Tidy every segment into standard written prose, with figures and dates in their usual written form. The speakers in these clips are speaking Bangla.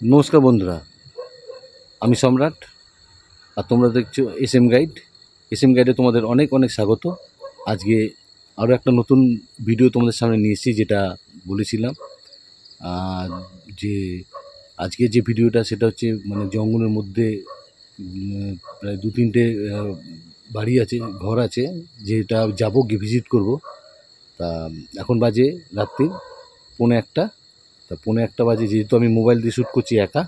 নমস্কার বন্ধুরা, আমি সম্রাট আর তোমরা দেখছো এসএম গাইড। এসএম গাইডে তোমাদের অনেক অনেক স্বাগত। আজকে আরও একটা নতুন ভিডিও তোমাদের সামনে নিয়ে এসেছি, যেটা বলেছিলাম আর যে আজকে যে ভিডিওটা সেটা হচ্ছে মানে জঙ্গলের মধ্যে প্রায় 2-3টে বাড়ি আছে, ঘর আছে, যেটা যাবো গিয়ে ভিজিট করব। তা এখন বাজে রাত্রির 1:45। তা 1:45 বাজে, যেহেতু আমি মোবাইল দিয়ে শ্যুট করছি একা,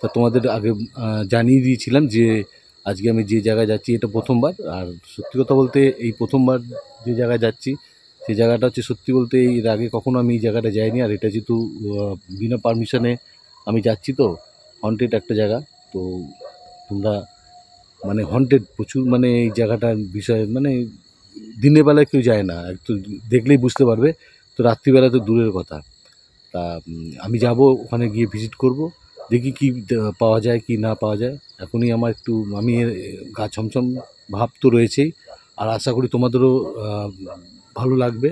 তা তোমাদের আগে জানিয়ে দিয়েছিলাম যে আজকে আমি যে জায়গায় যাচ্ছি এটা প্রথমবার। আর সত্যি কথা বলতে এই প্রথমবার যে জায়গায় যাচ্ছি সেই জায়গাটা হচ্ছে, সত্যি বলতে এর আগে কখনো আমি এই জায়গাটা যাইনি। আর এটা যেহেতু বিনা পারমিশনে আমি যাচ্ছি, তো হন্টেড একটা জায়গা। তো তোমরা মানে হন্টেড প্রচুর, মানে এই জায়গাটার বিষয়ে মানে দিনের বেলায় কেউ যায় না, একটু দেখলেই বুঝতে পারবে। তো রাত্রিবেলা তো দূরের কথা। তা আমি যাব, ওখানে গিয়ে ভিজিট করব, দেখি কি পাওয়া যায় কি না পাওয়া যায়। এখনই আমার একটু আমি গা ছমছম ভাব তো রয়েছেই, আর আশা করি তোমাদেরও ভালো লাগবে।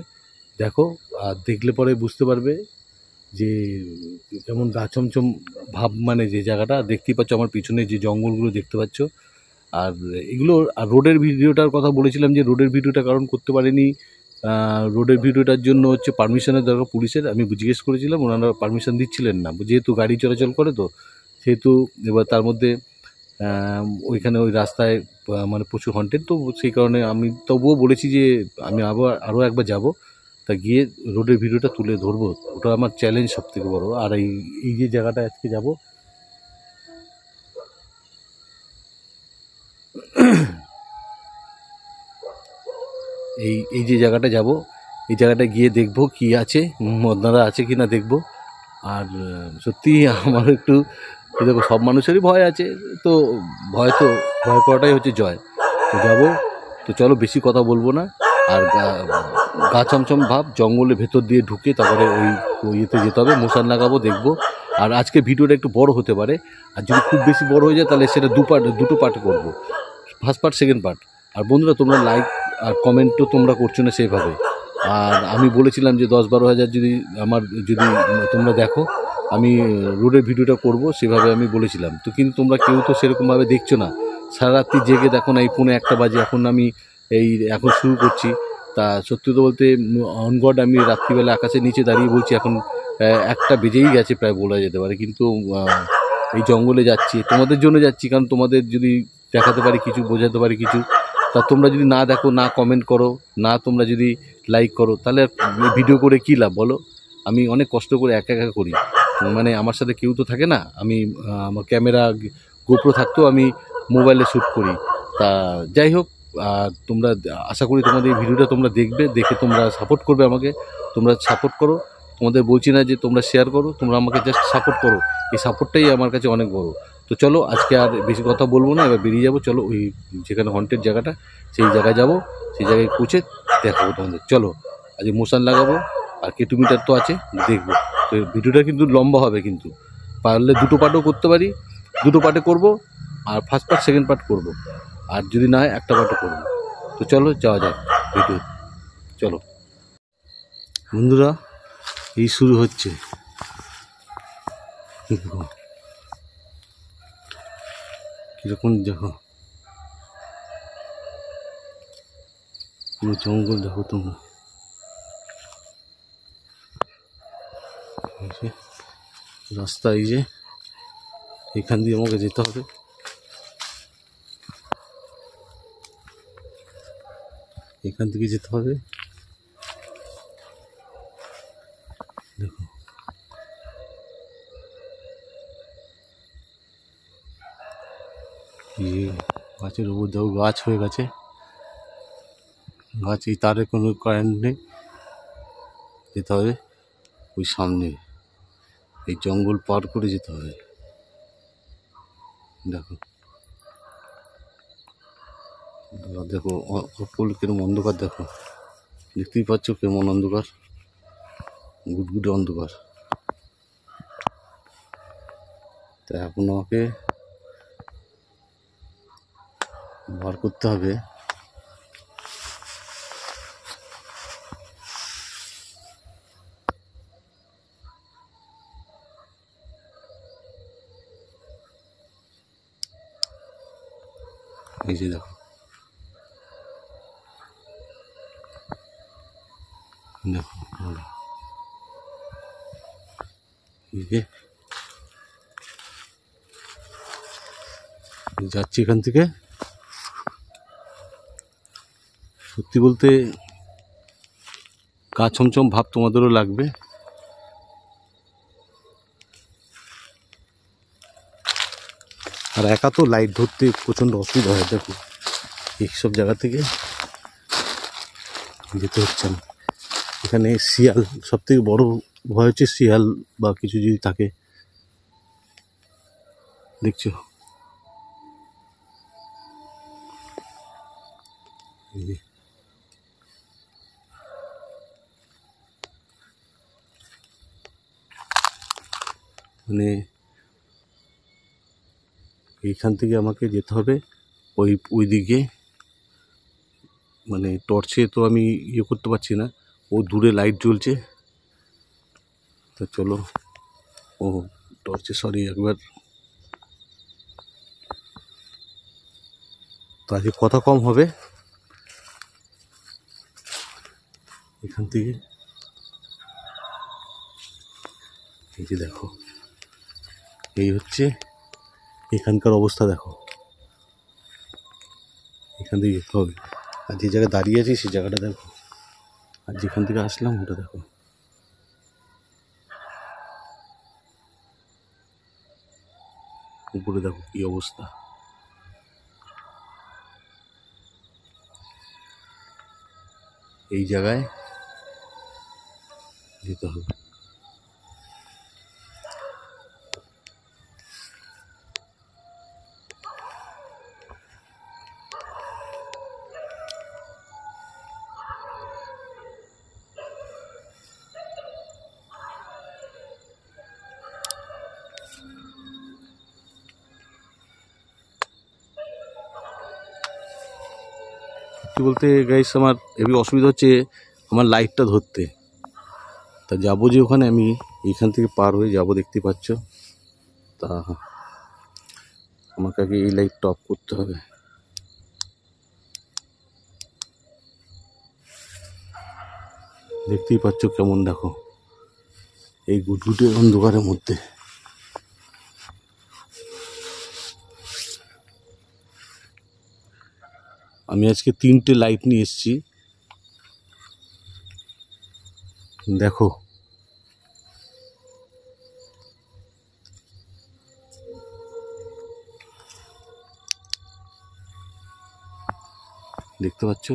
দেখো, আর দেখলে পরে বুঝতে পারবে যে কেমন গা ছমছম ভাব, মানে যে জায়গাটা দেখতেই পাচ্ছ, আমার পিছনে যে জঙ্গলগুলো দেখতে পাচ্ছ। আর এগুলো, আর রোডের ভিডিওটার কথা বলেছিলাম যে রোডের ভিডিওটা কারণ করতে পারিনি। রোডের ভিডিওটার জন্য হচ্ছে পারমিশনের দরকার পুলিশের। আমি জিজ্ঞেস করেছিলাম, ওনারা পারমিশন দিচ্ছিলেন না, যেহেতু গাড়ি চলাচল করে, তো সেহেতু এবার তার মধ্যে ওইখানে ওই রাস্তায় মানে প্রচুর হন্টেড, তো সেই কারণে আমি তবুও বলেছি যে আমি আরও একবার যাব, তা গিয়ে রোডের ভিডিওটা তুলে ধরবো। ওটা আমার চ্যালেঞ্জ সবথেকে বড়। আর এই যে জায়গাটা আজকে যাব, এই যে জায়গাটা যাব, এই জায়গাটা গিয়ে দেখব কি আছে, মদনারা আছে কি না দেখব। আর সত্যি আমার একটু, দেখো সব মানুষেরই ভয় আছে, তো ভয় করাটাই হচ্ছে জয়। তো যাব, তো চলো বেশি কথা বলবো না। আর গা ছমছম ভাব, জঙ্গলের ভেতর দিয়ে ঢুকে তারপরে ওই ইয়েতে যেতে হবে, মশান লাগাবো, দেখবো। আর আজকে ভিডিওটা একটু বড় হতে পারে, আর যদি খুব বেশি বড় হয়ে যায় তাহলে সেটা দুটো পার্টে করবো, ফার্স্ট পার্ট সেকেন্ড পার্ট। আর বন্ধুরা, তোমরা লাইক আর কমেন্টও তোমরা করছো না সেইভাবে। আর আমি বলেছিলাম যে 10-12 হাজার যদি আমার, যদি তোমরা দেখো, আমি রোডের ভিডিওটা করব, সেভাবে আমি বলেছিলাম। তো কিন্তু তোমরা কেউ তো সেরকমভাবে দেখছো না। সারা রাত্রি জেগে দেখো না, এই 1:45 বাজে, এখন আমি এখন শুরু করছি। তা সত্যি তো বলতে অন গড, আমি রাত্রিবেলা আকাশের নিচে দাঁড়িয়ে বলছি, এখন 1টা বেজেই গেছে প্রায় বলা যেতে পারে। কিন্তু এই জঙ্গলে যাচ্ছি, তোমাদের জন্য যাচ্ছি, কারণ তোমাদের যদি দেখাতে পারি কিছু, বোঝাতে পারি কিছু। তা তোমরা যদি না দেখো, না কমেন্ট করো, না তোমরা যদি লাইক করো, তাহলে ভিডিও করে কী লাভ বলো? আমি অনেক কষ্ট করে একা একা করি, মানে আমার সাথে কেউ তো থাকে না। আমি আমার ক্যামেরা গোপ্রো থাকতেও আমি মোবাইলে শ্যুট করি। তা যাই হোক, তোমরা আশা করি তোমাদের এই ভিডিওটা তোমরা দেখবে, দেখে তোমরা সাপোর্ট করবে আমাকে। তোমরা সাপোর্ট করো, তোমাদের বলছি না যে তোমরা শেয়ার করো, তোমরা আমাকে জাস্ট সাপোর্ট করো। এই সাপোর্টটাই আমার কাছে অনেক বড়। তো চলো, আজকে আর বেশি কথা বলবো না, এবার বেরিয়ে যাবো। চলো, ওই যেখানে হন্টেড জায়গাটা, সেই জায়গায় যাবো, সেই জায়গায় পৌঁছে দেখাবো তোমাদের। চলো, আজকে মশান লাগাবো, আর কেটুমিটার তো আছে, দেখবো। তো ভিডিওটা কিন্তু লম্বা হবে, কিন্তু পারলে দুটো পার্টও করতে পারি, দুটো পার্টে করব। আর ফার্স্ট পার্ট সেকেন্ড পার্ট করব, আর যদি না হয় একটা পার্টও করব। তো চলো যাওয়া যাক ভিডিও। চলো বন্ধুরা, এই শুরু হচ্ছে। দেখো কীরকম, দেখো পুরো জঙ্গল, দেখো তোমরা। রাস্তা এই যে, এখান দিয়ে আমাকে যেতে হবে। এখান থেকে যেতে হবে, দেখো। এই গাছের উপর দেখো, গাছ হয়ে গেছে, গাছ, এই তারে কোনো কারেন্ট নেই। যেতে হবে ওই সামনে, এই জঙ্গল পার করে যেতে হবে। দেখো দেখো, অপল কিরম অন্ধকার, দেখো, দেখতেই পাচ্ছ কেমন অন্ধকার, গুটগুটে অন্ধকার। তা এখন আমাকে বার করতে হবে এই যে দেখো, দেখো এই যে যাচ্ছি এখান থেকে। সত্যি বলতে গা ছমছম ভাব তোমাদেরও লাগবে। আর একা তো লাইট ধরতে প্রচণ্ড অসুবিধা হয়। দেখো এইসব জায়গা থেকে যেতে হচ্ছে না। এখানে শিয়াল, সব থেকে বড় ভয় হচ্ছে শিয়াল বা কিছু যদি থাকে। দেখছো মানে এইখান থেকে আমাকে যেতে হবে ওই দিকে। মানে টর্চে তো আমি ইয়ে করতে পারছি না, ও দূরে লাইট জ্বলছে। তো চলো, ও টর্চে সরি একবার। তো আজকে কথা কম হবে এখান থেকে। এই যে দেখো, এই হচ্ছে এখানকার অবস্থা। দেখো এখান থেকে যেতে হবে। আর যে জায়গায় দাঁড়িয়ে আছি সেই জায়গাটা দেখো, আর যেখান থেকে আসলাম ওটা দেখো। উপরে দেখো কি অবস্থা। এই জায়গায় যেতে হবে। কি বলতে গাইস, আমার হেবি অসুবিধা হচ্ছে আমার লাইটটা ধরতে। তা যাবো যে ওখানে, আমি এইখান থেকে পার হয়ে যাব, দেখতে পাচ্ছ। তা আমাকে আগে এই লাইটটা অফ করতে হবে। দেখতেই পাচ্ছ কেমন, দেখো এই গুটগুটে অন্ধকারের মধ্যে। আমি আজকে 3টে লাইট নিয়ে এসেছি। দেখো দেখতে পাচ্ছ,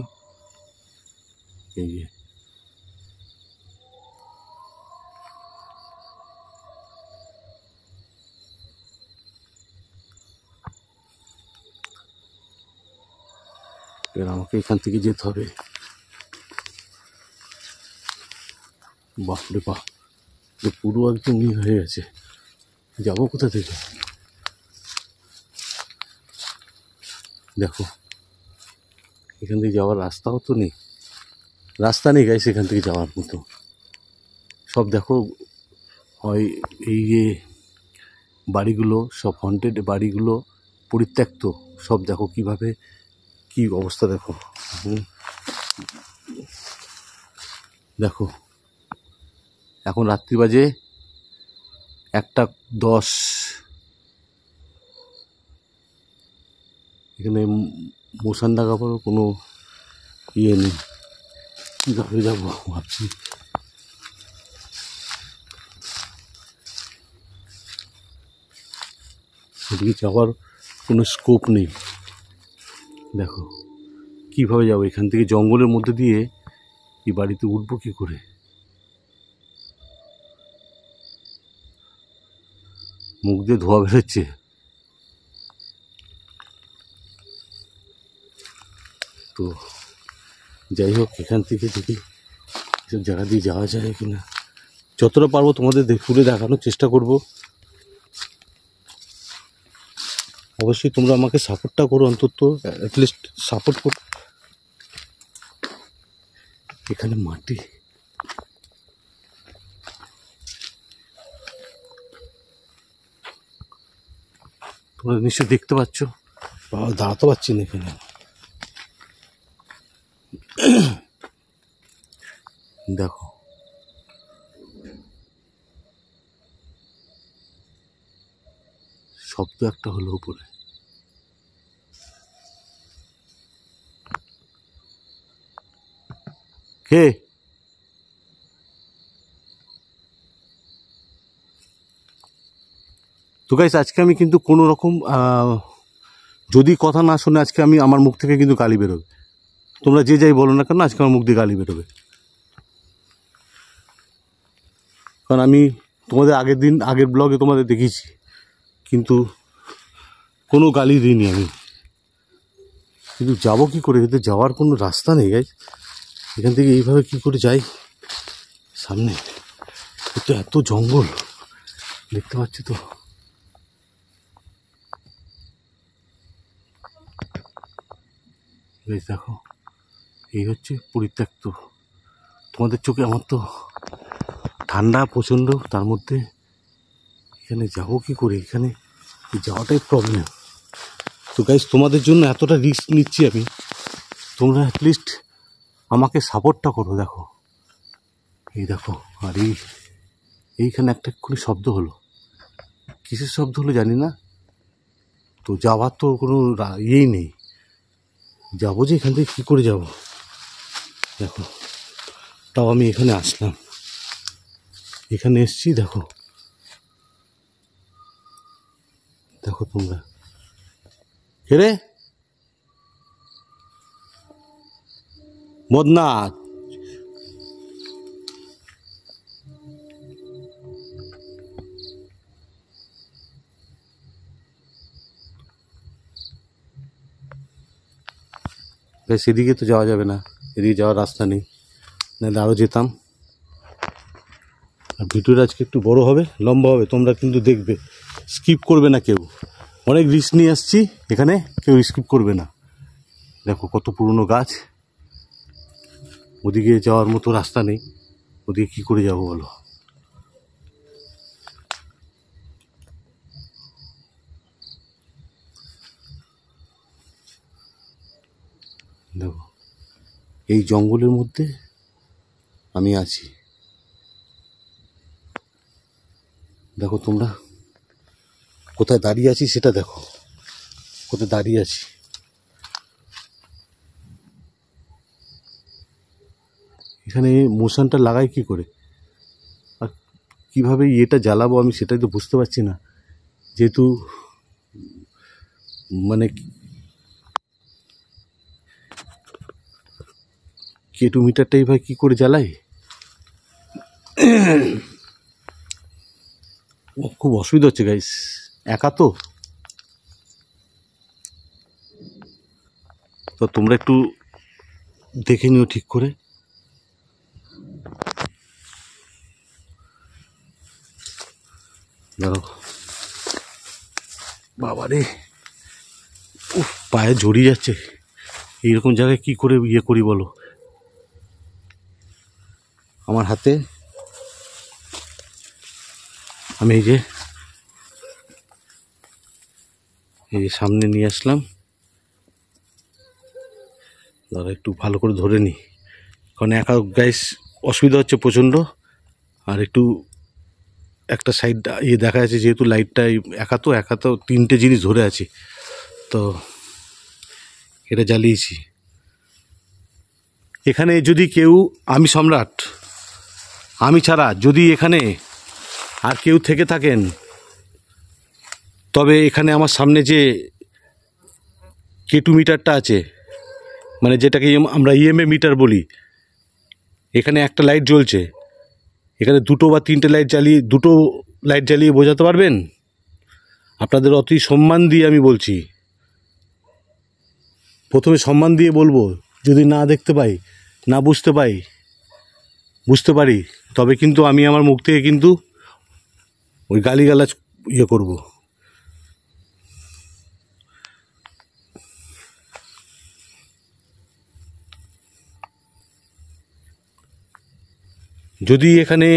এই যে এবার আমাকে এখান থেকে যেতে হবে। বাপরে বাপ, পুরো একদম ইয়ে হয়ে গেছে। যাবো কোথা থেকে? দেখো এখান থেকে যাওয়ার রাস্তাও তো নেই, রাস্তা নেই গাইস এখান থেকে যাওয়ার মতো। সব দেখো, হয় এই যে বাড়িগুলো সব হন্টেড বাড়িগুলো, পরিত্যক্ত সব। দেখো কিভাবে কি অবস্থা, দেখো। দেখো এখন রাত্রি বাজে 1:10। এখানে মশান লাগাবারও কোনো ইয়ে নেই। কীভাবে যাবো ভাবছি। এদিকে যাওয়ার কোনো স্কোপ নেই। দেখো কীভাবে যাবো এখান থেকে, জঙ্গলের মধ্যে দিয়ে এই বাড়িতে উঠবো কী করে? মুখ দিয়ে ধোয়া বেরোচ্ছে। তো যাই হোক, এখান থেকে দেখি এসব জায়গা দিয়ে যাওয়া যায় কিনা। যতটা পারবো তোমাদের ঘুরে দেখানোর চেষ্টা করব। অবশ্যই তোমরা আমাকে সাপোর্টটা করো, অন্তত অ্যাটলিস্ট সাপোর্ট করো। এখানে মাটি, তোমরা নিশ্চয়ই দেখতে পাচ্ছ দাঁড়াতে পারছি না এখানে। দেখো শব্দ একটা হলো উপরে। কে? তো গাইস আজকে আমি কিন্তু কোনো রকম যদি কথা না শুনে আজকে আমি আমার মুখ থেকে কিন্তু গালি বেরোবে। তোমরা যে যাই বলো না কেন, আজকে আমার মুখ দিয়ে গালি বেরোবে। কারণ আমি তোমাদের আগের ব্লগে তোমাদের দেখিয়েছি, কিন্তু কোনো গালি দিইনি আমি। কিন্তু যাবো কি করে? এতে যাওয়ার কোনো রাস্তা নেই গাইস। এখান থেকে এইভাবে কি করে যাই সামনে? তো এত জঙ্গল দেখতে পাচ্ছি তো। গাইস দেখো, এই হচ্ছে পরিত্যক্ত। তোমাদের চোখে আমার তো ঠান্ডা প্রচণ্ড, তার মধ্যে এখানে যাবো কি করে? এখানে যাওয়াটাই প্রবলেম। তো গাইস তোমাদের জন্য এতটা রিস্ক নিচ্ছি আমি, তোমরা অ্যাটলিস্ট আমাকে সাপোর্টটা করো। দেখো এই দেখো, আর এইখানে একটা এক্ষুনি শব্দ হলো, কিসের শব্দ হলো জানি না। তো যাওয়ার তো কোনো ইয়েই নেই, যাবো যে এখান থেকে কী করে যাব? দেখো তাও আমি এখানে আসলাম, এখানে এসছি। দেখো দেখো তোমরা, কে রে? বদনাথ। সেদিকে তো যাওয়া যাবে না, এদিকে যাওয়ার রাস্তা নেই, নাহলে আরও যেতাম। আর ভিডিওটা আজকে একটু বড় হবে, লম্বা হবে, তোমরা কিন্তু দেখবে, স্কিপ করবে না কেউ। অনেক রিস্ক নিয়ে আসছি এখানে, কেউ স্কিপ করবে না। দেখো কত পুরনো গাছ, ওদিকে যাওয়ার মতো রাস্তা নেই, ওদিকে কী করে যাবো বলো? দেখো এই জঙ্গলের মধ্যে আমি আছি। দেখো তোমরা কোথায় দাঁড়িয়ে আছি সেটা দেখো, কোথায় দাঁড়িয়ে আছি। এখানে মোশনটা লাগাই কি করে, আর কীভাবে ইয়েটা জ্বালাবো আমি সেটাই তো বুঝতে পারছি না। যেহেতু মানে কেটু মিটারটাই ভাই কী করে জ্বালাই, খুব অসুবিধা হচ্ছে গাইস। একা তো তোমরা একটু দেখে নিও ঠিক করে। দাঁড়াও বাবারে, উফ পায়ে জড়িয়ে যাচ্ছে। এইরকম জায়গায় কি করে ইয়ে করি বলো? আমার হাতে আমি এই যে সামনে নিয়ে আসলাম, দাঁড়া একটু ভালো করে ধরে নিই, কারণ একা গাইস অসুবিধা হচ্ছে প্রচণ্ড। আর একটু একটা সাইড ইয়ে দেখা যাচ্ছে, যেহেতু লাইটটা একা তো তিনটে জিনিস ধরে আছি, তো এটা জ্বালিয়েছি। এখানে যদি কেউ, আমি সম্রাট, আমি ছাড়া যদি এখানে আর কেউ থেকে থাকেন, তবে এখানে আমার সামনে যে কেটু মিটারটা আছে, মানে যেটাকে আমরা ইএমএ মিটার বলি, এখানে একটা লাইট জ্বলছে, এখানে দুটো বা তিনটে লাইট জ্বালিয়ে বোঝাতে পারবেন? আপনাদের অতি সম্মান দিয়ে আমি বলছি, প্রথমে সম্মান দিয়ে বলবো, যদি না দেখতে পাই, না বুঝতে পারি, তবে কিন্তু আমি আমার মুখ থেকে কিন্তু ওই গালিগালাজ ইয়ে করব। যদি এখানে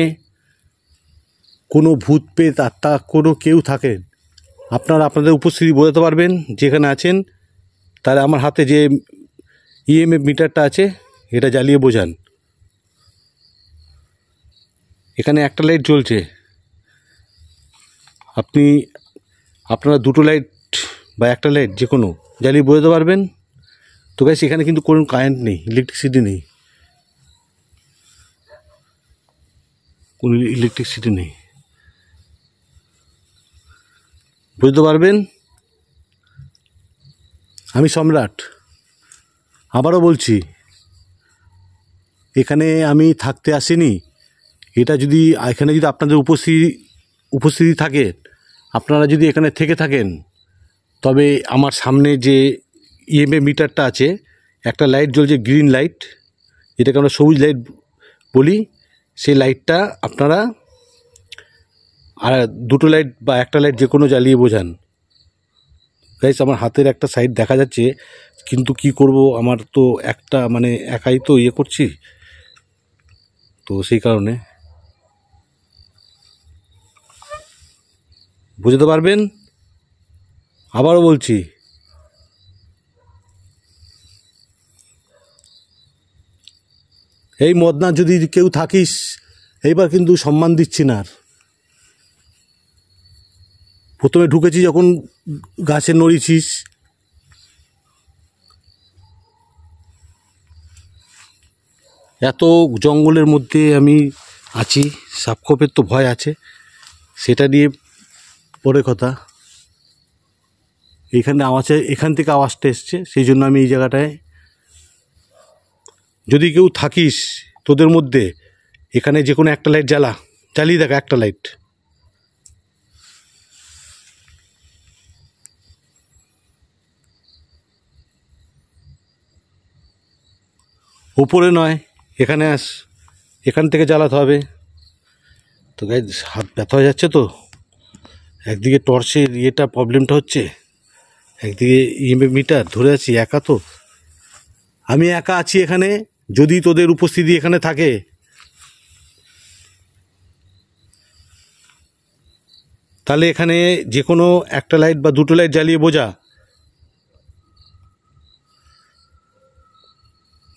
কোনো ভূত পেত আত্মা কোনো কেউ থাকেন, আপনারা আপনাদের উপস্থিতি বোঝাতে পারবেন যেখানে আছেন, তাহলে আমার হাতে যে ইএমএফ মিটারটা আছে এটা জ্বালিয়ে বোঝান। এখানে একটা লাইট জ্বলছে, আপনারা দুটো লাইট বা একটা লাইট যে কোনো জ্বালিয়ে বোঝাতে পারবেন। তো গাইস এখানে কিন্তু কোনো কারেন্ট নেই, ইলেকট্রিসিটি নেই, কোনো ইলেকট্রিসিটি নেই, বুঝতে পারবেন। আমি সম্রাট, আবারও বলছি, এখানে আমি থাকতে আসিনি। এখানে যদি আপনাদের উপস্থিতি থাকে, আপনারা যদি এখানে থেকে থাকেন, তবে আমার সামনে যে ইএমএ মিটারটা আছে, একটা লাইট জ্বলছে, গ্রিন লাইট, যেটাকে আমরা সবুজ লাইট বলি, সেই লাইটটা আপনারা আর দুটো লাইট বা একটা লাইট যে কোনো জ্বালিয়ে বোঝান। গাইস আমার হাতের একটা সাইড দেখা যাচ্ছে, কিন্তু কি করব, আমার তো একটা একাই তো করছি, তো সেই কারণে বুঝতে পারবেন। আবারও বলছি, এই মদনা যদি কেউ থাকিস, এইবার কিন্তু সম্মান দিচ্ছি না আর। প্রথমে ঢুকেছি যখন গাছে নড়িছিস, এত জঙ্গলের মধ্যে আমি আছি, সাপখোপের তো ভয় আছে, সেটা নিয়ে পরে কথা। এখান থেকে আওয়াজটা এসছে, সেই জন্য আমি এই জায়গাটায়। যদি কেউ থাকিস তোদের মধ্যে, এখানে যে কোনো একটা লাইট জ্বালিয়ে দেখা, একটা লাইট। উপরে নয়, এখানে এখান থেকে জ্বালাতে হবে। তো গাইস হাত ব্যথা হয়ে যাচ্ছে, তো একদিকে টর্চের প্রবলেমটা হচ্ছে, একদিকে ইএমএফ মিটার ধরে আছি, একা তো আমি একা আছি এখানে। যদি তোদের উপস্থিতি এখানে থাকে, তাহলে এখানে যে কোনো একটা লাইট বা দুটো লাইট জ্বালিয়ে বোঝা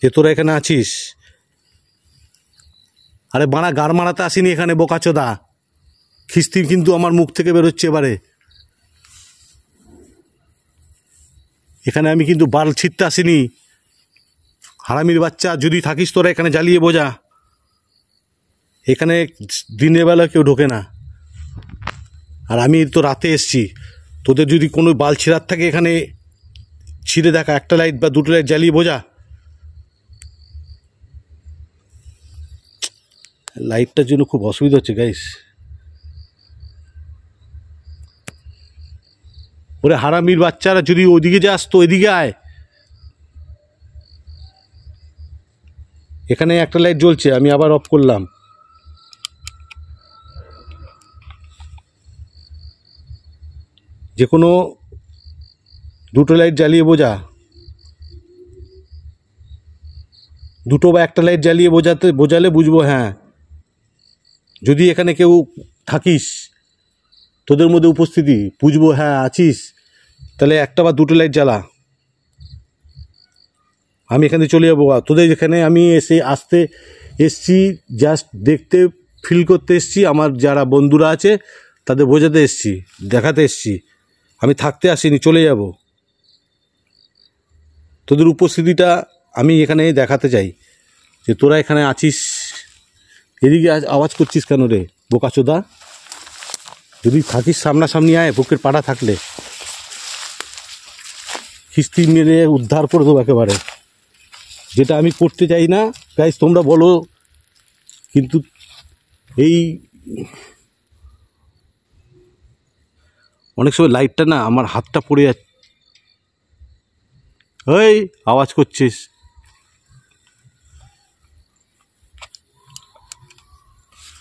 যে তোরা এখানে আছিস। আরে বাড়া, গাড় মারাতে আসিনি এখানে, বোকাচোদা। খিস্তি কিন্তু আমার মুখ থেকে বেরোচ্ছে এবারে। এখানে আমি কিন্তু বাল ছিটতে আসিনি। হারামির বাচ্চা, যদি থাকিস তোরা এখানে জ্বালিয়ে বোঝা। এখানে দিনের বেলা কেউ ঢোকে না, আর আমি তো রাতে এসছি। তোদের যদি কোনো বাল ছিঁড়ার থাকে, এখানে ছিঁড়ে দেখা, একটা লাইট বা দুটো লাইট জ্বালিয়ে বোঝা। লাইটটার জন্য খুব অসুবিধা হচ্ছে গাইস। ওরে হারামির বাচ্চারা, যদি ওইদিকে যাস তো এদিকে আয়। এখানে একটা লাইট জ্বলছে, আমি আবার অফ করলাম। যে কোনো দুটো লাইট জ্বালিয়ে বোঝা, দুটো বা একটা লাইট জ্বালিয়ে বোঝালে বুঝবো। হ্যাঁ, যদি এখানে কেউ থাকিস, তোদের মধ্যে উপস্থিতি বুঝবো, হ্যাঁ আছিস, তাহলে একটা বা দুটো লাইট জ্বালা। আমি এখান থেকে চলে যাবো। তোদের এখানে আমি এসছি জাস্ট দেখতে, ফিল করতে এসছি। আমার যারা বন্ধুরা আছে তাদের বোঝাতে এসছি, দেখাতে এসছি। আমি থাকতে আসিনি, চলে যাব। তোদের উপস্থিতিটা আমি এখানে দেখাতে চাই, যে তোরা এখানে আছিস। এদিকে আওয়াজ করছিস কেন রে বোকাচোদা? যদি থাকিস সামনাসামনি আয়, বুকের পাড়া থাকলে কিস্তি মেরে উদ্ধার করে দেবো একেবারে। যেটা আমি করতে চাই না গাইস, তোমরা বলো। কিন্তু এই অনেক সময় লাইটটা না আমার হাতটা পড়ে যাচ্ছে। ওই আওয়াজ করছিস,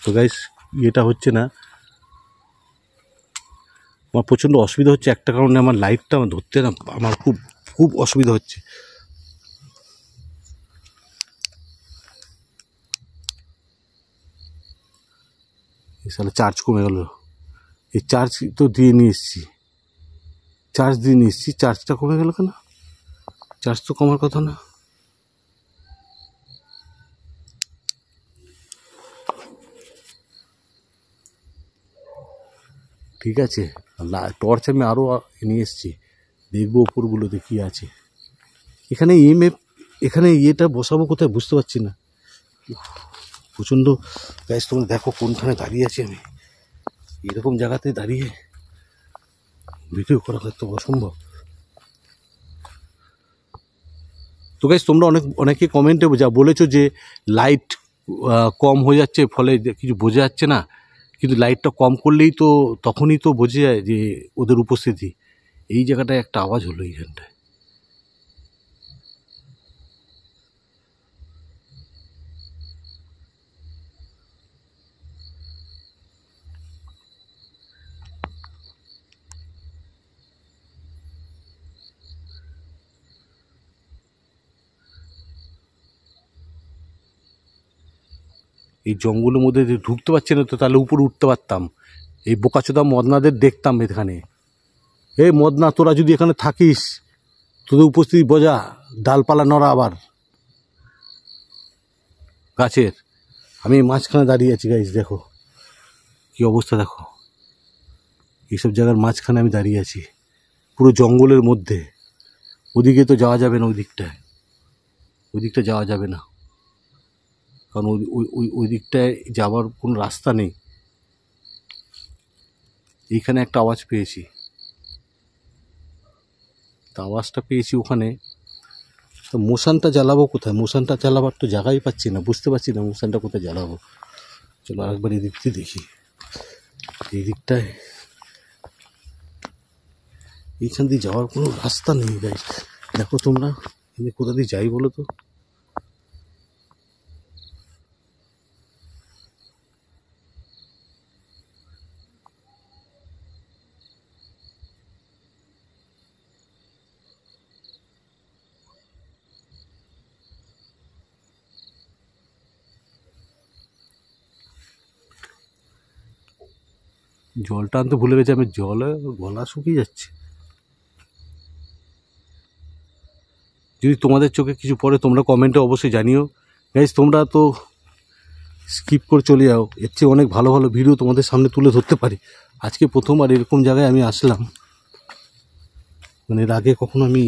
তো গাইস এটা হচ্ছে না। আমার প্রচণ্ড অসুবিধা হচ্ছে একটা কারণে, আমার লাইটটা ধরতে না আমার খুব খুব অসুবিধা হচ্ছে। সালে চার্জ কমে গেল। এই চার্জ তো দিয়ে নিয়ে এসেছি, চার্জটা কমে গেল কেন? চার্জ তো কমার কথা না। ঠিক আছে, টর্চ আমি আরও নিয়ে এসেছি, দেখবো ওপরগুলোতে কী আছে। এখানে এখানে ইয়েটা বসাবো কোথায় বুঝতে পারছি না, প্রচণ্ড গ্যাস। তোমরা দেখো কোনখানে দাঁড়িয়ে আছি আমি, এরকম জায়গাতে দাঁড়িয়ে ভিডিও করা হয়তো অসম্ভব। তো গাইস তোমরা অনেকে কমেন্টে যা বলেছো যে লাইট কম হয়ে যাচ্ছে, ফলে কিছু বোঝা যাচ্ছে না, কিন্তু লাইটটা কম করলেই তো তখনই তো বোঝা যায় যে ওদের উপস্থিতি। এই জায়গাটায় একটা আওয়াজ হলো এইখানটায়। এই জঙ্গলের মধ্যে ঢুকতে পারছি না তো, তাহলে উপরে উঠতে পারতাম, এই বোকাচোদা মদনাদের দেখতাম এখানে। এই মদনা, তোরা যদি এখানে থাকিস, তোদের উপস্থিতি বোঝা, ডালপালা নড়া আবার গাছের। আমি মাঝখানে দাঁড়িয়ে আছি গাইস, দেখো কি অবস্থা, দেখো এইসব জায়গার মাঝখানে আমি দাঁড়িয়ে আছি, পুরো জঙ্গলের মধ্যে। ওদিকে তো যাওয়া যাবে না, ওই দিকটা যাওয়া যাবে না, কারণ ওই দিকটায় যাওয়ার কোনো রাস্তা নেই। এইখানে একটা আওয়াজ পেয়েছি, তা আওয়াজটা পেয়েছি ওখানে। তো মোশানটা জ্বালাবো কোথায়? মোশানটা জ্বালাবার তো জায়গাই পাচ্ছি না, বুঝতে পারছি না মোশানটা কোথায় জ্বালাবো। চলো আরেকবার এই দিক দিয়ে দেখি, এই দিকটায় এইখান দিয়ে যাওয়ার কোনো রাস্তা নেই গাইস। দেখো তোমরা এখানে কোথা দিয়ে যাই বলো তো। জলটা আনতে ভুলে গেছি আমি, জলে গলা শুকিয়ে যাচ্ছে। যদি তোমাদের চোখে কিছু পড়ে তোমরা কমেন্টে অবশ্যই জানিও গাইস। তোমরা তো স্কিপ করে চলে যাও, এর চেয়ে অনেক ভালো ভালো ভিডিও তোমাদের সামনে তুলে ধরতে পারি। আজকে প্রথমবার এরকম জায়গায় আমি আসলাম, মানে এর আগে কখনো আমি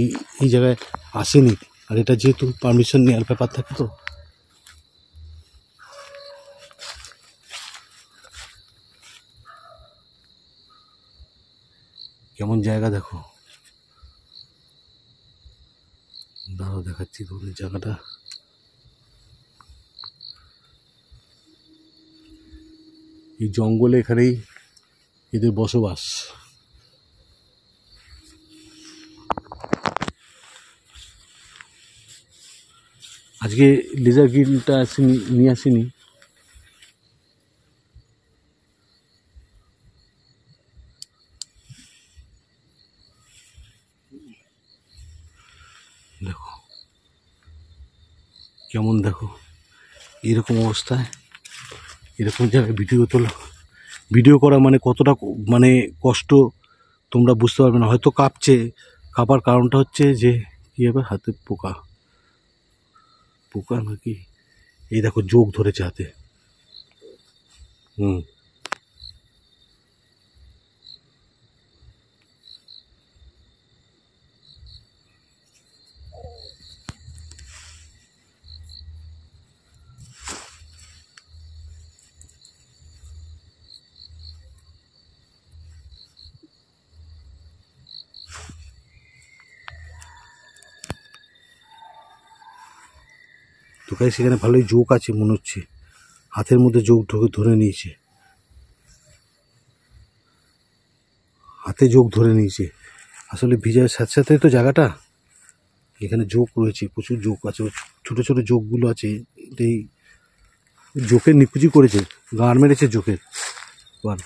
এই জায়গায় আসিনি। আর এটা যেহেতু পারমিশন নেওয়ার ব্যাপার থাকে, তো কেমন জায়গা দেখো, দাঁড়াও দেখাচ্ছি তোমাদের জায়গাটা। এই জঙ্গলে এখানেই এদের বসবাস। আজকে লেজার গ্রিলটা নিয়ে আসিনি, দেখো কেমন, দেখো এরকম অবস্থায় এরকম জায়গায় ভিডিও করা মানে কতটা মানে কষ্ট তোমরা বুঝতে পারবে না। হয়তো কাঁপার কারণটা হচ্ছে যে কী হবে, হাতে পোকা নাকি, এই দেখো যোগ ধরেছে হাতে। তো গাইস সেখানে ভালোই যোগ আছে মনে হচ্ছে, হাতের মধ্যে যোগ ধরে নিয়েছে, হাতে যোগ ধরে নিয়েছে। আসলে ভিজার সাথে সাথে তো জায়গাটা, এখানে যোগ রয়েছে, প্রচুর যোগ আছে, ছোটো ছোটো যোগগুলো আছে। এই জোকের নিকুচি করেছে, গান মেরেছে জোকের। এবার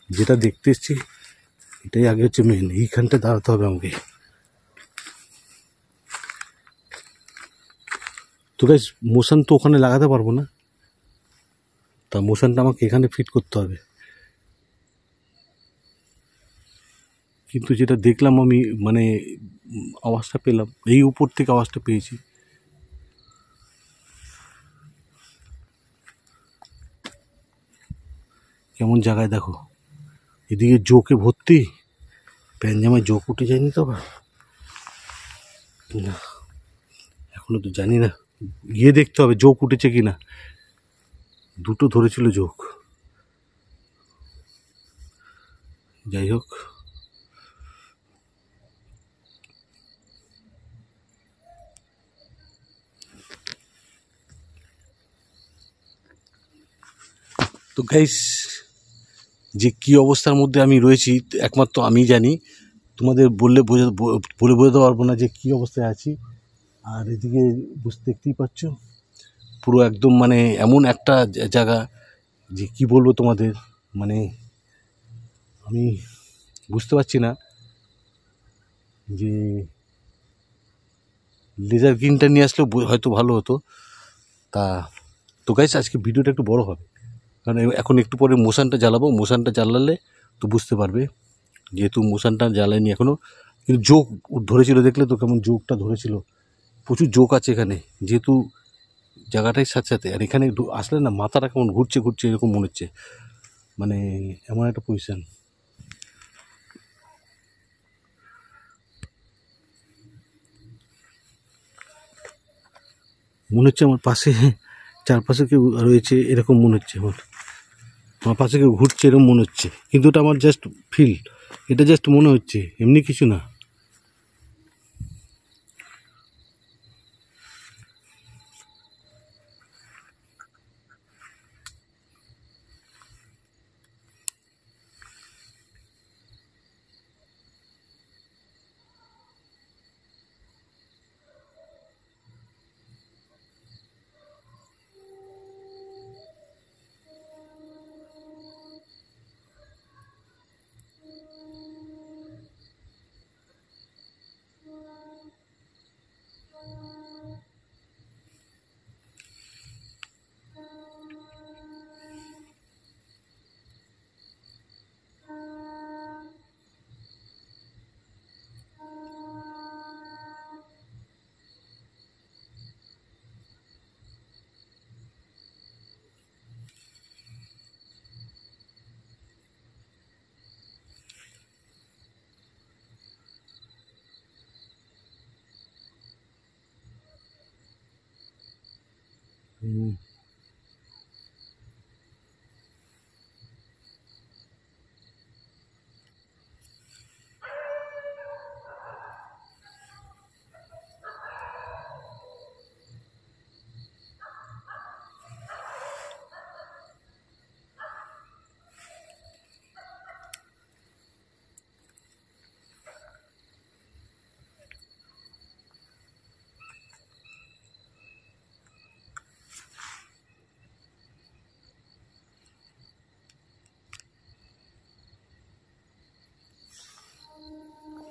যেটা দেখতে এসছি এটাই আগে হচ্ছে মেন, এইখানটা দাঁড়াতে হবে আমাকে। তো গাইস মোশন তো ওখানে লাগাতে পারবো না, তা মোশনটা আমাকে এখানে ফিট করতে হবে। কিন্তু যেটা দেখলাম আমি, মানে আওয়াজটা পেলাম, এই উপর থেকে আওয়াজটা পেয়েছি। কেমন জায়গায় দেখো, এদিকে জোকে ভর্তি, প্যান্ট জামায় জোক উঠে যায়নি তো আবার? না, এখনো তো জানি না, গিয়ে দেখতে হবে জোক উঠেছে কি না। দুটো ধরেছিল জোক। যাই হোক, তো গাইস, যে কি অবস্থার মধ্যে আমি রয়েছি একমাত্র আমি জানি, তোমাদের বলে বোঝাতে পারবো না যে কি অবস্থায় আছি। আর এদিকে দেখতেই পাচ্ছ, পুরো একদম মানে এমন একটা জায়গা যে কি বলবো তোমাদের, মানে আমি বুঝতে পারছি না যে লেজার গ্রিনটা নিয়ে আসলেও হয়তো ভালো হতো। তো গাইস, আজকে ভিডিওটা একটু বড় হবে, কারণ এখন একটু পরে মোশানটা জ্বালাবো। মোশানটা জ্বালালে তো বুঝতে পারবে, যেহেতু মোশানটা জ্বালায়নি এখনও। কিন্তু জোক ধরেছিল, দেখলে তো কেমন জোকটা ধরেছিল। প্রচুর জোক আছে এখানে, যেহেতু জায়গাটাই সাথে সাথে। আর এখানে আসলে না মাথাটা কেমন ঘুরছে ঘুরছে এরকম মনে হচ্ছে, মানে এমন একটা পজিশান। মনে হচ্ছে আমার পাশে চারপাশে কেউ রয়েছে এরকম মনে হচ্ছে। আমার পাশে কেউ ঘুরছে এরকম মনে হচ্ছে, কিন্তু এটা আমার জাস্ট ফিল, এটা জাস্ট মনে হচ্ছে, এমনি কিছু না।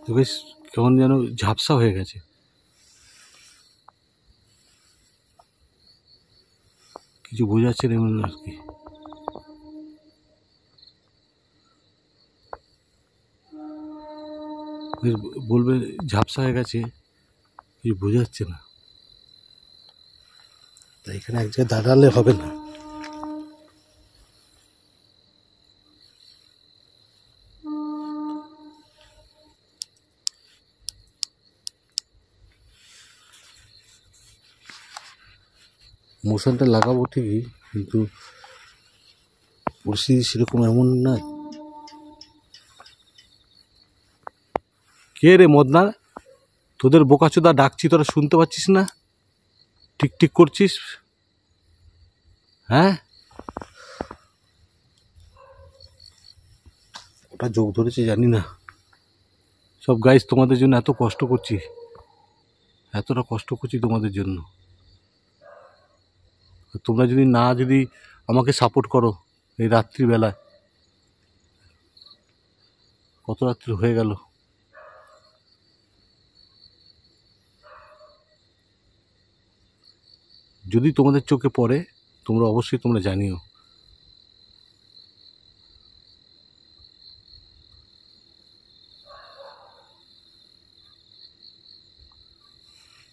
তো বেশ কেমন যেন ঝাপসা হয়ে গেছে, কিছু বোঝাচ্ছে না এমন আর কি। বলবে ঝাপসা হয়ে গেছে, কিছু বোঝাচ্ছে না। তাই এখানে এক জায়গায় দাঁড়ালে হবে না। মোশনটা লাগাবো ঠিকই, কিন্তু পরিস্থিতি সেরকম এমন না। কে রে মদনা, তোদের বোকাচোদা ডাকছি, তোরা শুনতে পাচ্ছিস না? টিক টিক করছিস, হ্যাঁ? ওটা যোগ ধরেছে জানি না। সব গাইস তোমাদের জন্য এত কষ্ট করছি, এতটা কষ্ট করছি তোমাদের জন্য। তোমরা যদি আমাকে সাপোর্ট করো এই রাত্রিবেলায়, কত রাত্রি হয়ে গেল, যদি তোমাদের চোখে পড়ে তোমরা অবশ্যই তোমরা জানিও।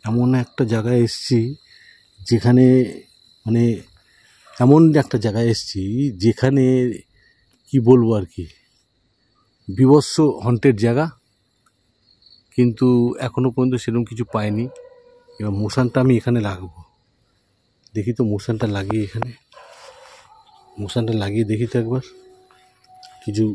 এমন একটা জায়গায় এসেছি যেখানে মানে এমন একটা জায়গায় এসেছি যেখানে কি বলবো আর কি, বিভৎস হন্টেড জায়গা, কিন্তু এখনও পর্যন্ত সেরকম কিছু পাইনি। এবার মোশানটা আমি এখানে লাগাবো, দেখি তো মোশানটা লাগিয়ে, এখানে মোশানটা লাগিয়ে দেখি তো একবার কিছু।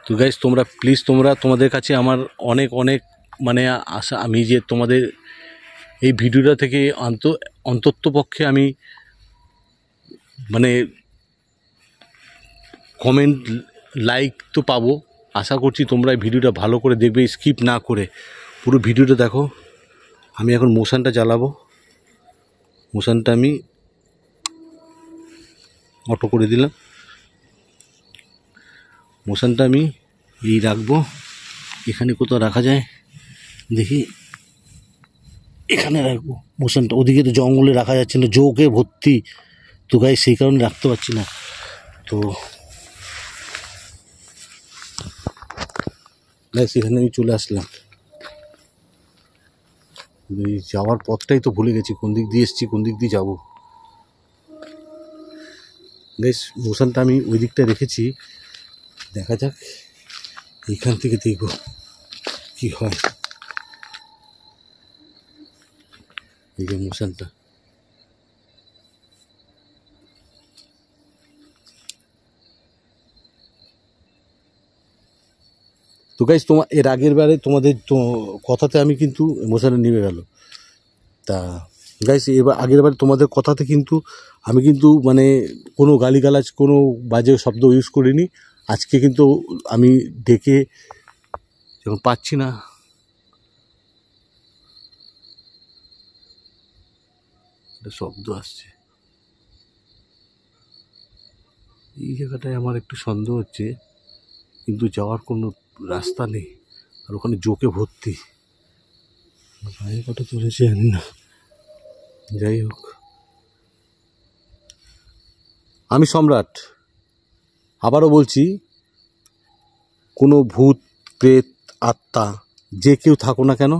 তো গাইস তোমরা প্লিজ, তোমাদের কাছে আমার অনেক অনেক মানে আশা, আমি যে তোমাদের এই ভিডিওটা থেকে অন্ততপক্ষে আমি মানে কমেন্ট লাইক তো পাবো। আশা করছি তোমরা এই ভিডিওটা ভালো করে দেখবে, স্কিপ না করে পুরো ভিডিওটা দেখো। আমি এখন মোশানটা জ্বালাবো, মোশানটা আমি অটো করে দিলাম, মোশানটা আমি এই রাখবো, এখানে কোথাও রাখা যায় দেখি, এখানে রাখবো মোশানটা। ওদিকে তো জঙ্গলে রাখা যাচ্ছে না, জোকে ভর্তি, তো গাই সেই কারণে রাখতে পারছি না। তো গাইস এখানে আমি চলে আসলাম, এই যাওয়ার পথটাই তো ভুলে গেছি, কোন দিক দিয়ে এসেছি কোন দিক দিয়ে যাবো। গাইস মোশানটা আমি ওই দিকটা রেখেছি, দেখা যাক এইখান থেকে দেখবো কি হয়। এই যে মোশানটা, তো গাইস এর আগের বারে তোমাদের তো কথাতে আমি কিন্তু মোশানটা নেমে গেল। তা গাইস এবার আগের বারে তোমাদের কথাতে কিন্তু আমি কিন্তু মানে কোনো গালিগালাজ কোনো বাজে শব্দ ইউজ করিনি। আজকে কিন্তু আমি ডেকে যখন পাচ্ছি না, একটা শব্দ আসছে, এই জায়গাটায় আমার একটু সন্দেহ হচ্ছে, কিন্তু যাওয়ার কোনো রাস্তা নেই, আর ওখানে জোকে ভর্তি, গায়ে কটা চলেছে জানি না। যাই হোক, আমি সম্রাট আবারও বলছি, কোনো ভূত প্রেত আত্মা যে কেউ থাকো না কেন,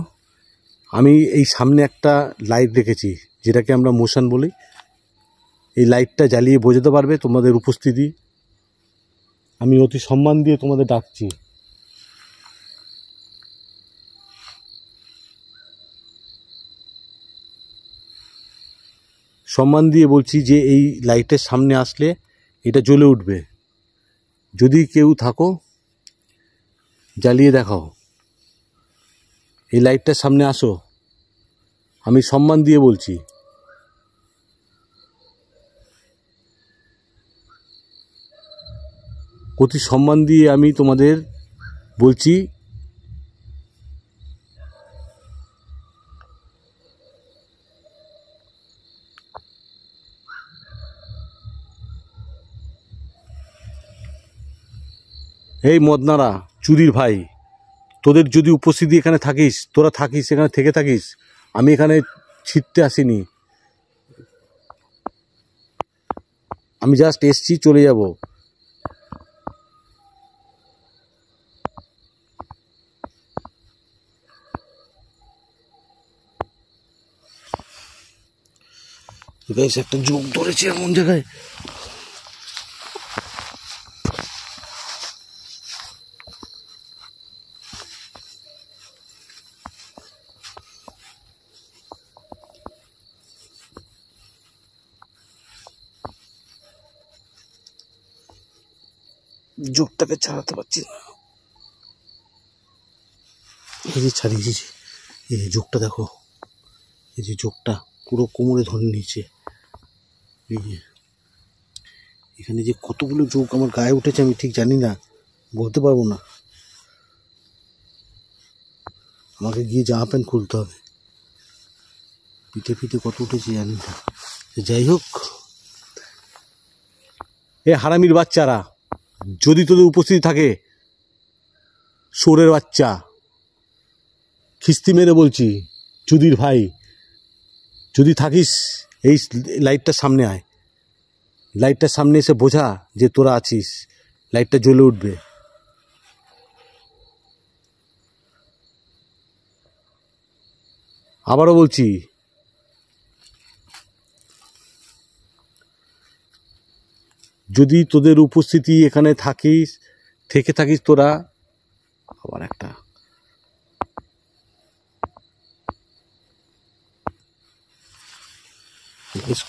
আমি এই সামনে একটা লাইট রেখেছি যেটাকে আমরা মোশান বলি, এই লাইটটা জ্বালিয়ে বোঝাতে পারবে তোমাদের উপস্থিতি। আমি অতি সম্মান দিয়ে তোমাদের ডাকছি, সম্মান দিয়ে বলছি যে এই লাইটের সামনে আসলে এটা জ্বলে উঠবে, যদি কেউ থাকো জ্বালিয়ে দেখাও, এই লাইটটার সামনে আসো, আমি সম্মান দিয়ে বলছি। অতি সম্মান দিয়ে আমি তোমাদের বলছি, এই মদনারা চুরির ভাই, তোদের যদি উপস্থিতি এখানে থাকিস, তোরা থাকিস এখানে থেকে থাকিস, আমি এখানে ছিটতে আসিনি, আমি জাস্ট এসছি, চলে যাব। একটা যোগ ধরেছে এমন জায়গায়, যোগটাকে ছাড়াতে পারছি না, এই যে ছাড়িয়েছি, এই যে যোগটা দেখো, এই যে যোগটা পুরো কোমরে ধরে নিয়েছে, এই যে এখানে যে কতগুলো যোগ আমার গায়ে উঠেছে আমি ঠিক জানি না, বলতে পারবো না, আমাকে গিয়ে জামা প্যান্ট খুলতে হবে, পিঠে পিঠে কত উঠেছে জানি না। যাই হোক, এ হারামির বাচ্চারা, যদি তোদের উপস্থিতি থাকে, শোরের বাচ্চা, খিস্তি মেরে বলছি, চুদির ভাই, যদি থাকিস এই লাইটটার সামনে আয়, লাইটটার সামনে এসে বোঝা যে তোরা আছিস, লাইটটা জ্বলে উঠবে। আবারও বলছি, যদি তোদের উপস্থিতি এখানে থেকে থাকিস তোরা, আবার একটা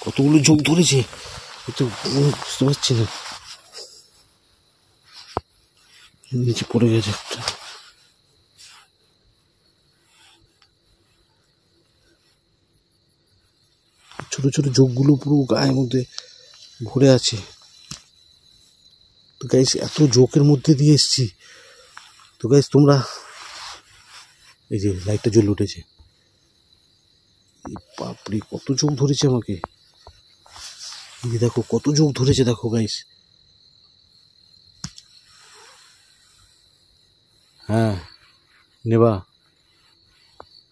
কতগুলো ঝোঁক ধরেছে, একটু বুঝতে পারছি না, নিচে পড়ে গেছে একটা। ছোট ছোট ঝোঁকগুলো পুরো গায়ের মধ্যে ভরে আছে। তো গাইস এত ঝোঁকের মধ্যে দিয়ে এসছি। তো গাইস তোমরা, এই যে লাইটটা জ্বলে উঠেছে, বাপরে কত ঝোঁক ধরেছে আমাকে। এই যে দেখো কত ঝোঁক ধরেছে, দেখো গাইস। হ্যাঁ নেবা,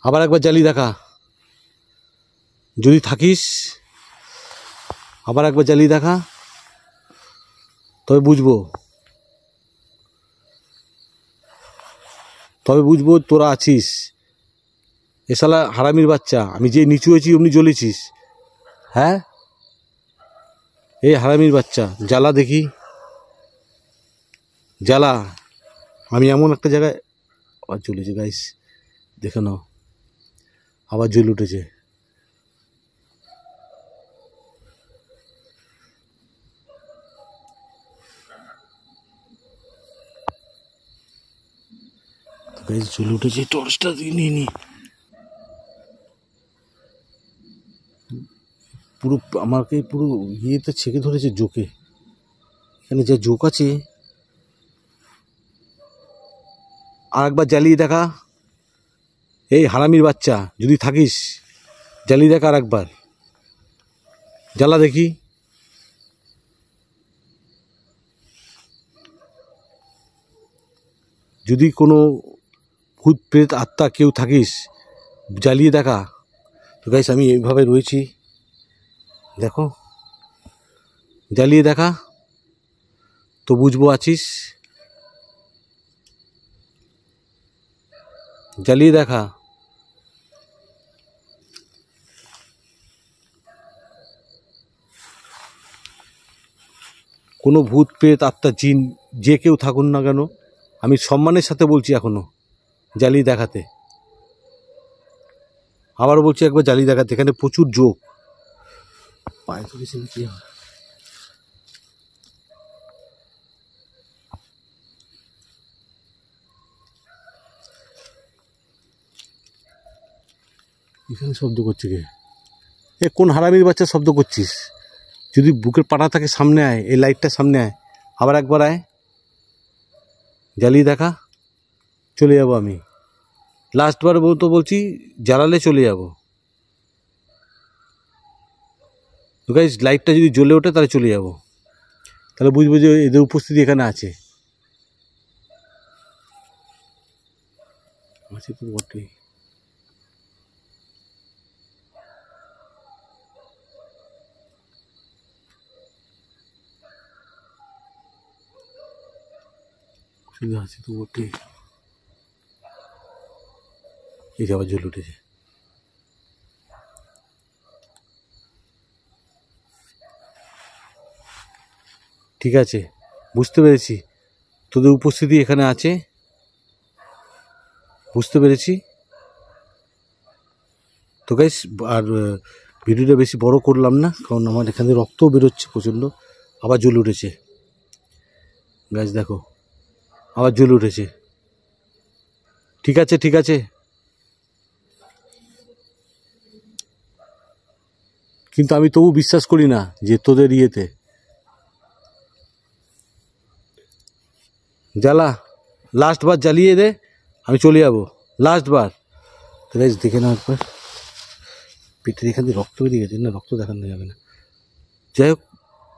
আবার একবার জ্বালিয়ে দেখা, যদি থাকিস আবার একবার জ্বালিয়ে দেখা, তবে বুঝবো তোরা আছিস। এ শালা হারামির বাচ্চা, আমি যে নিচু হয়েছি অমনি জ্বলেছিস। হ্যাঁ এই হারামির বাচ্চা, জ্বালা দেখি, জ্বালা। আমি এমন একটা জায়গায়, আবার জ্বলেছে গাইস, দেখে নাও, আবার জ্বলে উঠেছে। গাইস জ্বলে উঠেছে, টর্চটা দিয়ে নিয়ে নি। পুরো আমাকে পুরো ইয়েতে ছেঁকে ধরেছে জোকে, এখানে যে জোক আছে। আর একবার জ্বালিয়ে দেখা, এই হারামির বাচ্চা, যদি থাকিস জ্বালিয়ে দেখা আর একবার, জ্বালা দেখি। যদি কোনো ভূত প্রেত আত্মা কেউ থাকিস, জ্বালিয়ে দেখা। তো গাইস আমি এইভাবে রয়েছি, দেখো, জ্বালিয়ে দেখা, তো বুঝবো আছিস। জ্বালিয়ে দেখা, কোনো ভূত প্রেত আত্মা জিন যে কেউ থাকুন না কেন, আমি সম্মানের সাথে বলছি এখনো জ্বালিয়ে দেখাতে। আবার বলছি একবার জ্বালিয়ে দেখাতে, এখানে প্রচুর জোক। পায়ে ধরেছে নাকি? এখানে শব্দ করছে কে? এ কোন হারামির বাচ্চা শব্দ করছিস? যদি বুকের পাটা থাকে সামনে আয়, এই লাইটটার সামনে আয়, আবার একবার আয়, জ্বালিয়ে দেখা, চলে যাব আমি। লাস্টবার তো বলছি, জ্বালালে চলে যাব। তো গাইস লাইটটা যদি জ্বলে ওঠে তাহলে চলে যাব, তাহলে বুঝবো যে এদের উপস্থিতি এখানে আছে। আছে তো বটেই। শুধু আছে তো বটেই। এই যে আবার জ্বলে উঠেছে। ঠিক আছে, বুঝতে পেরেছি তোদের উপস্থিতি এখানে আছে, বুঝতে পেরেছি। তো গাইস আর ভিডিওটা বেশি বড় করলাম না, কারণ আমার এখানে রক্তও বেরোচ্ছে প্রচণ্ড। আবার জ্বলে উঠেছে গাইস, দেখো আবার জ্বলে উঠেছে। ঠিক আছে ঠিক আছে, কিন্তু আমি তবু বিশ্বাস করি না যে তোদের ইয়েতে। জ্বালা, লাস্টবার জ্বালিয়ে দে, আমি চলে যাবো লাস্টবার। তো গাইস দেখে নাও একবার, পেটের এখান দিয়ে রক্ত বেরিয়ে গেছে, না রক্ত দেখানো যাবে না। যাই হোক,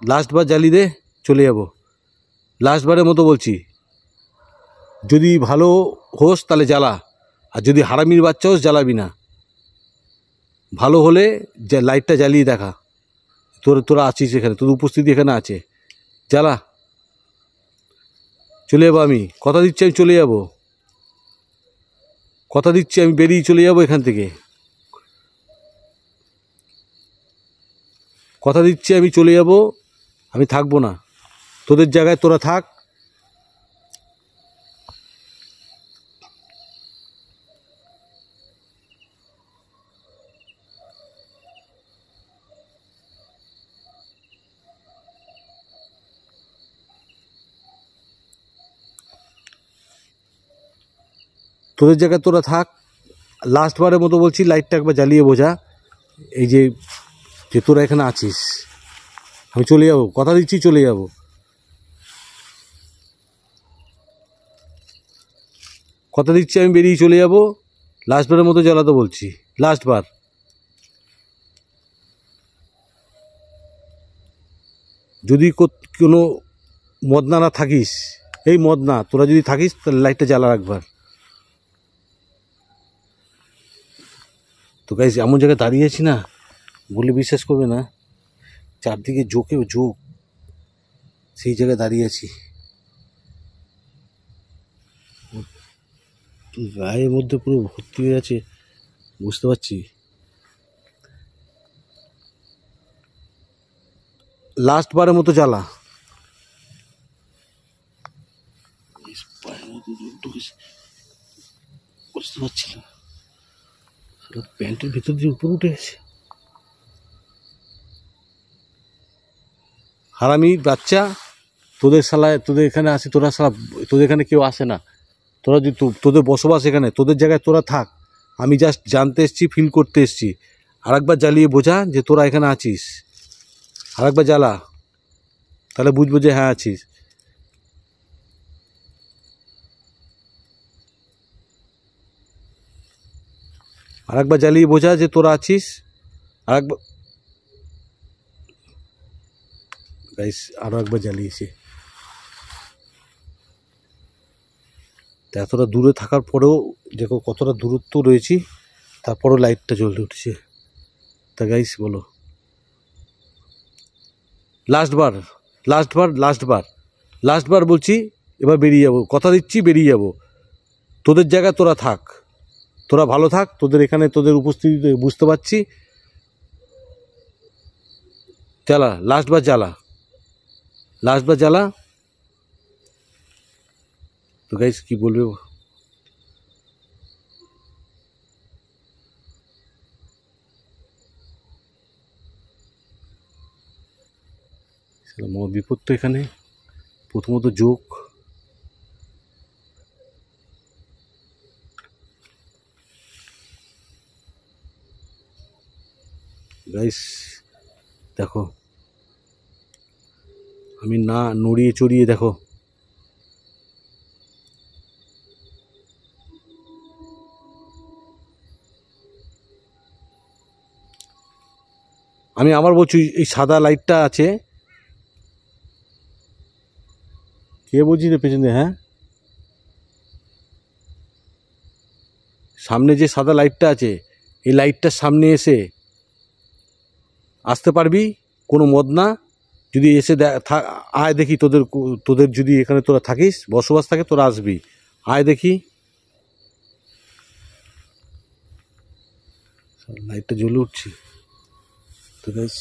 লাস্টবার জ্বালিয়ে দে, চলে যাব, লাস্টবারের মতো বলছি। যদি ভালো হোস তাহলে জ্বালা, আর যদি হারামির বাচ্চা হোস জ্বালাবি না। ভালো হলে লাইটটা জ্বালিয়ে দেখা, তোরা আছিস এখানে, তোর উপস্থিতি এখানে আছে। জ্বালা, চলে যাবো আমি, কথা দিচ্ছি আমি চলে যাব, কথা দিচ্ছি আমি বেরিয়ে চলে যাব এখান থেকে, কথা দিচ্ছি আমি চলে যাব, আমি থাকবো না। তোদের জায়গায় তোরা থাক। তোদের জায়গায় তোরা থাক। লাস্ট বারের মতো বলছি, লাইটটা একবার জ্বালিয়ে বোঝা, এই যে যে তোরা এখানে আছিস। আমি চলে যাব, কথা দিচ্ছি চলে যাব। কথা দিচ্ছি আমি বেরিয়ে চলে যাব। লাস্টবারের মতো জ্বালাতে বলছি, লাস্টবার। যদি কোনো মদনা না থাকিস, এই মদনা তোরা যদি থাকিস তাহলে লাইটটা জ্বালা রাখবার। তো গাইস এমন জায়গায় দাঁড়িয়ে আছি না, বলে বিশ্বাস করবে না, চারদিকে জোকেও জোক, সেই জায়গায় দাঁড়িয়ে আছি। গায়ের মধ্যে পুরো ভর্তি হয়ে আছে, বুঝতে পারছি। লাস্ট বারের মতো জ্বালা। বুঝতে পারছি না, প্যান্টের ভিতর দিয়ে উপরে উঠে গেছে। হারামি বাচ্চা, তোদের শালায়, তোদের এখানে আসি, তোরা শালা, তোদের এখানে কেউ আসে না। তোরা যদি তোদের বসবাস এখানে, তোদের জায়গায় তোরা থাক। আমি জাস্ট জানতে এসছি, ফিল করতে এসছি। আরেকবার জ্বালিয়ে বোঝা যে তোরা এখানে আছিস, আরেকবার জ্বালা, তাহলে বুঝবো যে হ্যাঁ আছিস। আরেকবার জ্বালিয়ে বোঝা যে তোরা আছিস, আরেকবার। গাইস আরও একবার জ্বালিয়েছি। এতটা দূরে থাকার পরেও দেখো কতটা দূরত্ব রয়েছি, তারপরেও লাইটটা জ্বলে উঠছে। তা গাইস বলো, লাস্টবার, লাস্টবার, লাস্টবার, লাস্টবার বলছি, এবার বেরিয়ে যাব, কথা দিচ্ছি বেরিয়ে যাব। তোদের জায়গায় তোরা থাক, তোরা ভালো থাক, তোদের এখানে তোদের উপস্থিতি বুঝতে পারছি। জ্বালা, লাস্টবার জ্বালা, লাস্টবার জ্বালা। তো গাইস কি বলবে, বিপদ তো এখানে। প্রথমত যোগ, গাইস দেখো, আমি না নড়িয়ে চড়িয়ে দেখো, আমি আবার বলছি, এই সাদা লাইটটা আছে, কে বলছি রে পেছনে? হ্যাঁ, সামনে যে সাদা লাইটটা আছে, এই লাইটটার সামনে এসে আসতে পারবি? কোনো মদ না, যদি এসে আয় দেখি, তোদের যদি এখানে তোরা থাকিস, বসবাস থাকে, তোরা আসবি, আয় দেখি। লাইটটা জ্বলে উঠছে। তো গাইস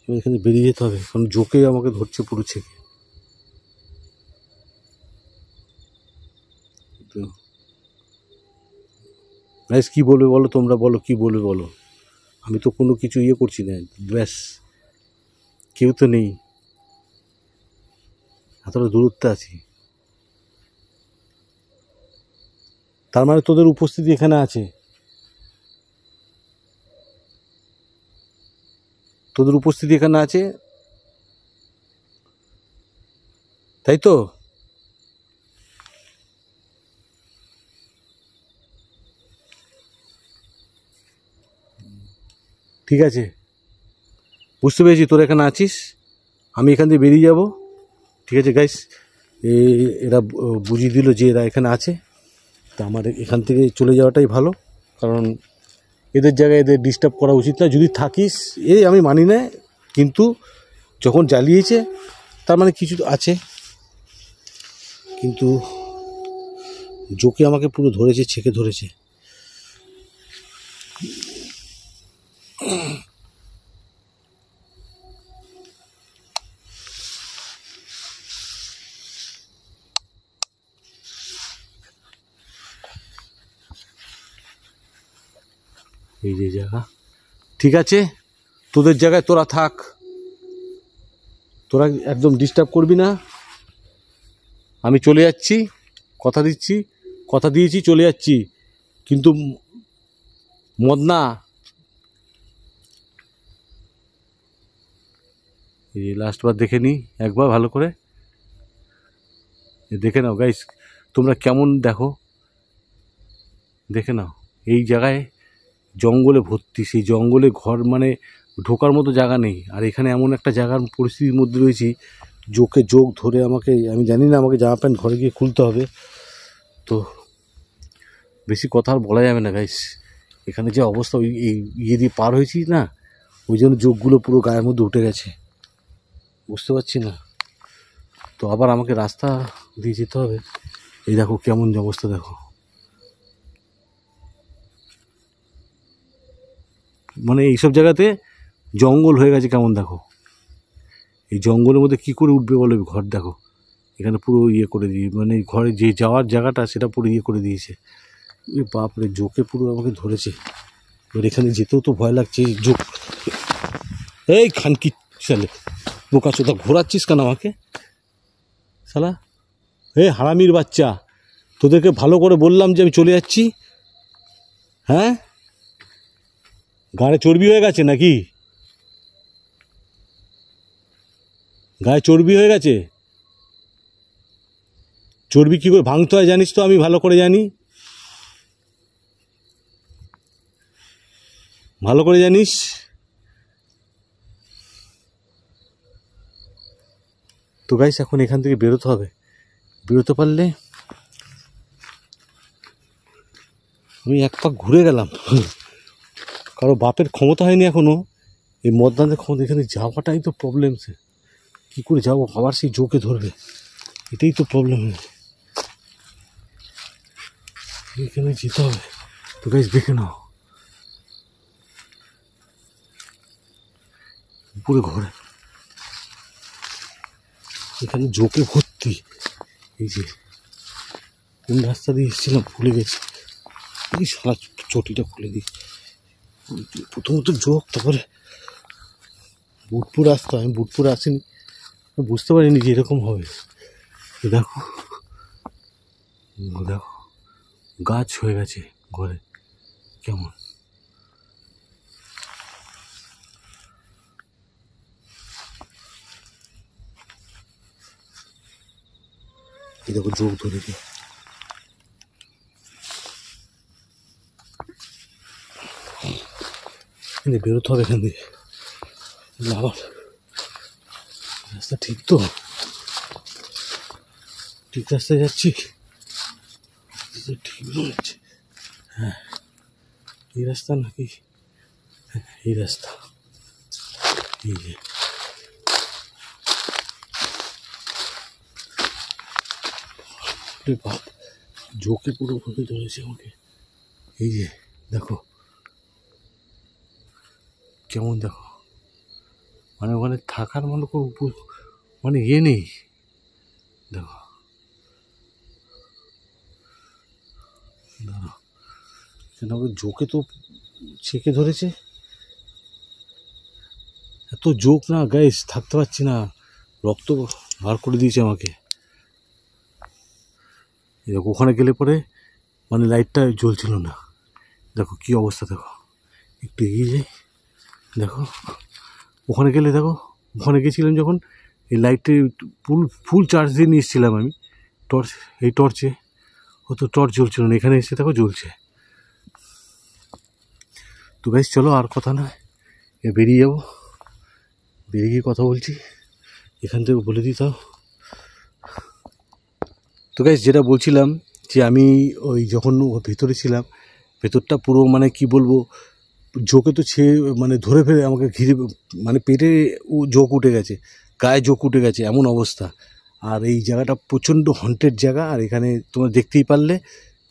এখানে বেরিয়ে যেতে হবে, কারণ জোকে আমাকে ধরছে পুরো ছেকে। তো গাইস কী বলবে বলো, তোমরা বলো কী বলবে বলো। আমি তো কোনো কিছু ইয়ে করছি না, ব্যাস, কেউ তো নেই, এতটা দূরত্বে আছি। তার মানে তোদের উপস্থিতি এখানে আছে, তোদের উপস্থিতি এখানে আছে, তাই তো? ঠিক আছে, বুঝতে পেরেছি তোরা এখানে আছিস, আমি এখান থেকে বেরিয়ে যাব। ঠিক আছে গাইস, এরা বুঝিয়ে দিল যে এরা এখানে আছে, তা আমার এখান থেকে চলে যাওয়াটাই ভালো, কারণ এদের জায়গায় এদের ডিস্টার্ব করা উচিত না। যদি থাকিস আমি মানি না, কিন্তু যখন জ্বালিয়েছে তার মানে কিছু তো আছে। কিন্তু জোকে আমাকে পুরো ধরেছে, ছেঁকে ধরেছে। এই যে জায়গা, ঠিক আছে, তোদের জায়গায় তোরা থাক, তোরা একদম ডিস্টার্ব করবি না। আমি চলে যাচ্ছি, কথা দিচ্ছি, কথা দিয়েছি, চলে যাচ্ছি। কিন্তু মদনা, এই লাস্টবার দেখে নিই একবার ভালো করে, দেখে নাও গাইস, তোমরা কেমন দেখো, দেখে নাও। এই জায়গায় জঙ্গলে ভর্তি, সেই জঙ্গলে ঘর মানে ঢোকার মতো জায়গা নেই। আর এখানে এমন একটা জায়গার পরিস্থিতির মধ্যে রয়েছি, জোকে জোক ধরে আমাকে, আমি জানি না, আমাকে জামা প্যান্ট ঘরে গিয়ে খুলতে হবে। তো বেশি কথা আর বলা যাবে না গাইস, এখানে যে অবস্থা, ওই ইয়ে দিয়ে পার হয়েছি না, ওই জন্য জোকগুলো পুরো গায়ের মধ্যে উঠে গেছে, বুঝতে পারছি না। তো আবার আমাকে রাস্তা দিয়ে যেতে হবে। এই দেখো কেমন অবস্থা, দেখো মানে এইসব জায়গাতে জঙ্গল হয়ে গেছে কেমন, দেখো এই জঙ্গলের মধ্যে কী করে উঠবে বলো ঘর, দেখো এখানে পুরো ইয়ে করে দিয়ে, মানে ঘরে যে যাওয়ার জায়গাটা সেটা পুরো ইয়ে করে দিয়েছে। বাপরে, জোকে পুরো আমাকে ধরেছে। এবার এখানে যেতেও তো ভয় লাগছে। জোক, এই খানকি শালে, বোকা চোদা, ঘোরাচ্ছিস কেন আমাকে শালা? হারামির বাচ্চা, তোদেরকে ভালো করে বললাম যে আমি চলে যাচ্ছি। হ্যাঁ, গায়ে চর্বি হয়ে গেছে নাকি? গায়ে চর্বি হয়ে গেছে? চর্বি কী করে ভাঙতে হয় জানিস তো, আমি ভালো করে জানি, ভালো করে জানিস। তো গাইস, এখন এখান থেকে বেরোতে হবে। বেরোতে পারলে, আমি এক পাক ঘুরে গেলাম, কারো বাপের ক্ষমতা হয়নি এখনো, এই মদনাদের ক্ষমতা। এখানে যাওয়াটাই তো প্রবলেম, সে কী করে যাবো, আবার সেই জোকে ধরবে, এটাই তো প্রবলেম। এখানে যেতে হবে। তো গাইস দেখে নাও, উপরে ঘরে এখানে জোকে ভর্তি। এই যে কোন রাস্তা দিয়ে এসেছিলাম ভুলে গেছি, এই সারা চটিটা খুলে দিই। প্রথমত জোক, তারপরে বুটপুর রাস্তা, আমি বুটপুরে আসিনি, বুঝতে পারিনি যে এরকম হবে। দেখো দেখো, গাছ হয়ে গেছে ঘরে কেমন। এই দেখো জোক ধরেছে। বেরোতে হবে এখান থেকে, আবার রাস্তা ঠিক তো, ঠিক রাস্তায় যাচ্ছি, ঠিক হচ্ছে। হ্যাঁ, এই রাস্তা নাকি? এই রাস্তা, এই যে বাপ, জোকে পুরো ভাবে ধরেছে আমাকে। এই যে দেখো কেমন, দেখো মানে ওখানে থাকার মানে মানে ইয়ে নেই। দেখো দাঁড়াও, আমাকে জোকে তো ছেঁকে ধরেছে, এত জোক না গাইস, থাকতে পারছি না, রক্ত বার করে দিয়েছে আমাকে। দেখো ওখানে গেলে পরে মানে লাইটটা জ্বলছিল না, দেখো কি অবস্থা, দেখো একটু এগিয়ে যাই, দেখো ওখানে গেলে, দেখো ওখানে গেছিলাম যখন, এই লাইটটা ফুল চার্জ দিয়ে নিয়ে এসেছিলাম আমি, টর্চ, এই টর্চে ও তো টর্চ জ্বলছিল না, এখানে এসে দেখো জ্বলছে। তো গাইস চলো, আর কথা না, বেরিয়ে যাবো, বেরিয়ে গিয়ে কথা বলছি, এখান থেকে বলে দিই তাও। তো গাইস যেটা বলছিলাম, যে আমি ওই যখন ভেতরে ছিলাম, ভেতরটা পুরো মানে কি বলবো, জোকে তো মানে ধরে ফেলে আমাকে ঘিরে, মানে পেটে জোক উঠে গেছে, গায়ে জোক উঠে গেছে, এমন অবস্থা। আর এই জায়গাটা প্রচণ্ড হন্টেড জায়গা। আর এখানে তোমরা দেখতেই পারলে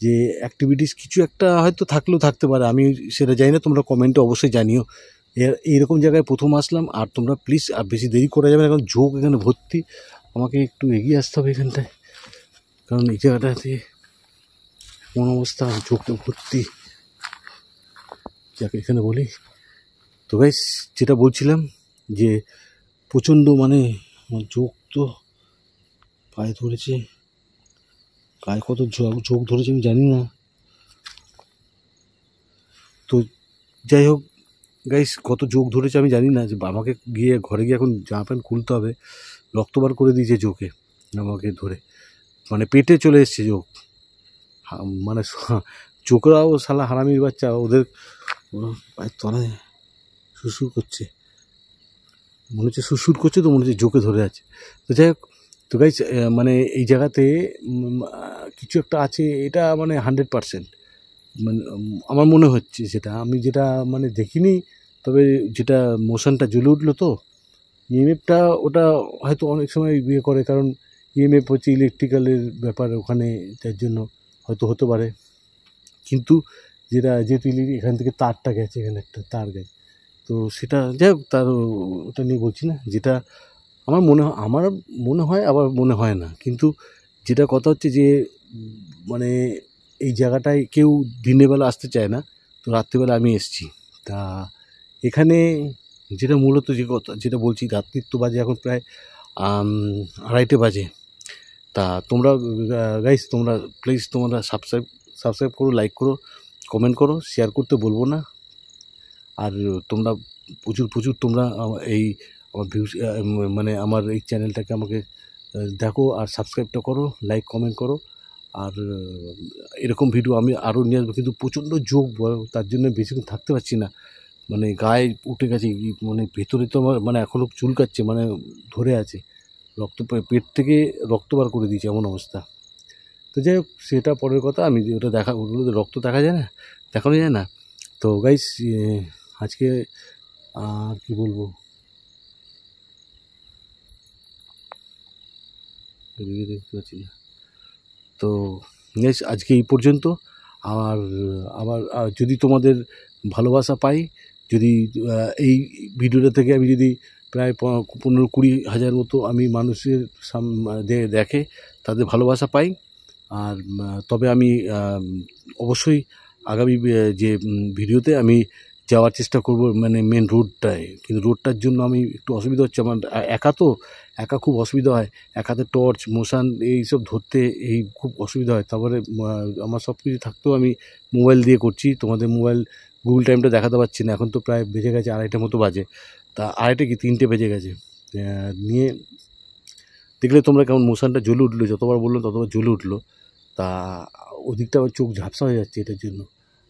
যে অ্যাক্টিভিটিস কিছু একটা হয়তো থাকলেও থাকতে পারে, আমি সেটা জানি না, তোমরা কমেন্টে অবশ্যই জানিও। এইরকম জায়গায় প্রথম আসলাম। আর তোমরা প্লিজ আর বেশি দেরি করা যাবে না, কারণ জোক এখানে ভর্তি। আমাকে একটু এগিয়ে আসতে হবে এখানটায়, কারণ এই জায়গাটাতে কোন অবস্থা, জোকটা ভর্তি যাকে এখানে বলি। তো গাইস, যেটা বলছিলাম যে প্রচণ্ড মানে জোক তো পায়ে ধরেছে, গায়ে কত জোক ধরেছে আমি জানি না। তো যাই হোক গাইস, কত জোক ধরেছে আমি জানি না, যে আমাকে গিয়ে ঘরে গিয়ে এখন জামা প্যান্ট খুলতে হবে। রক্ত বার করে দিয়েছে জোকে আমাকে ধরে, মানে পেটে চলে এসছে জোক। মানে জোকরাও শালা হারামির বাচ্চা, ওদের পায়ের তলায় সুসুর করছে, মনে হচ্ছে সুসুর করছে, তো মনে হচ্ছে জোকে ধরে আছে। তো যাই হোক, তো গাইস মানে এই জায়গাতে কিছু একটা আছে, এটা মানে 100%, মানে আমার মনে হচ্ছে, সেটা আমি যেটা মানে দেখিনি, তবে যেটা মোশনটা জ্বলে উঠলো, তো ইএমএফটা ওটা হয়তো অনেক সময় ইয়ে করে, কারণ ইএমএফ হচ্ছে ইলেকট্রিক্যালের ব্যাপার ওখানে, যার জন্য হয়তো হতে পারে। কিন্তু যেহেতু এখান থেকে তারটা গেছে, এখানে একটা তার গেছে, তো সেটা যাই হোক, তার ওটা নিয়ে বলছি না। যেটা আমার মনে হয় আবার মনে হয় না, কিন্তু যেটা কথা হচ্ছে যে মানে এই জায়গাটায় কেউ দিনের বেলা আসতে চায় না, তো রাত্রিবেলা আমি এসেছি। তা এখানে যেটা মূলত যে কথা যেটা বলছি, রাত্রির তো বাজে এখন প্রায় 2:30 বাজে। তা তোমরা গাইস, তোমরা প্লিজ তোমরা সাবস্ক্রাইব করো, লাইক করো, কমেন্ট করো, শেয়ার করতে বলবো না। আর তোমরা প্রচুর তোমরা এই আমার ভিউজ, মানে আমার এই চ্যানেলটাকে আমাকে দেখো, আর সাবস্ক্রাইবটা করো, লাইক কমেন্ট করো। আর এরকম ভিডিও আমি আরও নিয়ে আসবো, কিন্তু প্রচণ্ড জোক, তার জন্য বেশিক্ষণ থাকতে পারছি না, মানে গায়ে উঠে গেছে, মানে ভেতরে তো আমার মানে এখনও চুলকাচ্ছে, মানে ধরে আছে, পেট থেকে রক্ত বার করে দিয়েছে, এমন অবস্থা। তো যাই হোক, সেটা পরের কথা। আমি ওটা ওগুলো রক্ত দেখা যায় না, দেখানো যায় না। তো গাইস, আজকে আর কি বলবো, দেখতে পাচ্ছি না। তো গাইস, আজকে এই পর্যন্ত। আবার যদি তোমাদের ভালোবাসা পাই, যদি এই ভিডিওটা থেকে আমি যদি প্রায় 15-20 হাজার মতো আমি মানুষের দেখে তাদের ভালোবাসা পাই, আর তবে আমি অবশ্যই আগামী যে ভিডিওতে আমি যাওয়ার চেষ্টা করব, মানে মেন রোডটায়। কিন্তু রোডটার জন্য আমি একটু অসুবিধা হচ্ছে আমার, একা খুব অসুবিধা হয়, এক হাতে টর্চ, মোশান এইসব ধরতে খুব অসুবিধা হয়। তারপরে আমার সব কিছু থাকতেও আমি মোবাইল দিয়ে করছি, তোমাদের মোবাইল গুগল টাইমটা দেখাতে পারছি না। এখন তো প্রায় বেজে গেছে 2:30 মতো বাজে, তা 2:30 কি 3টে বেজে গেছে। নিয়ে দেখলে তোমরা কেমন মোশানটা জ্বলে উঠলো, যতবার বললো ততবার জ্বলে উঠলো। তা ওদিকটা আবার চোখ ঝাপসা হয়ে যাচ্ছে, এটার জন্য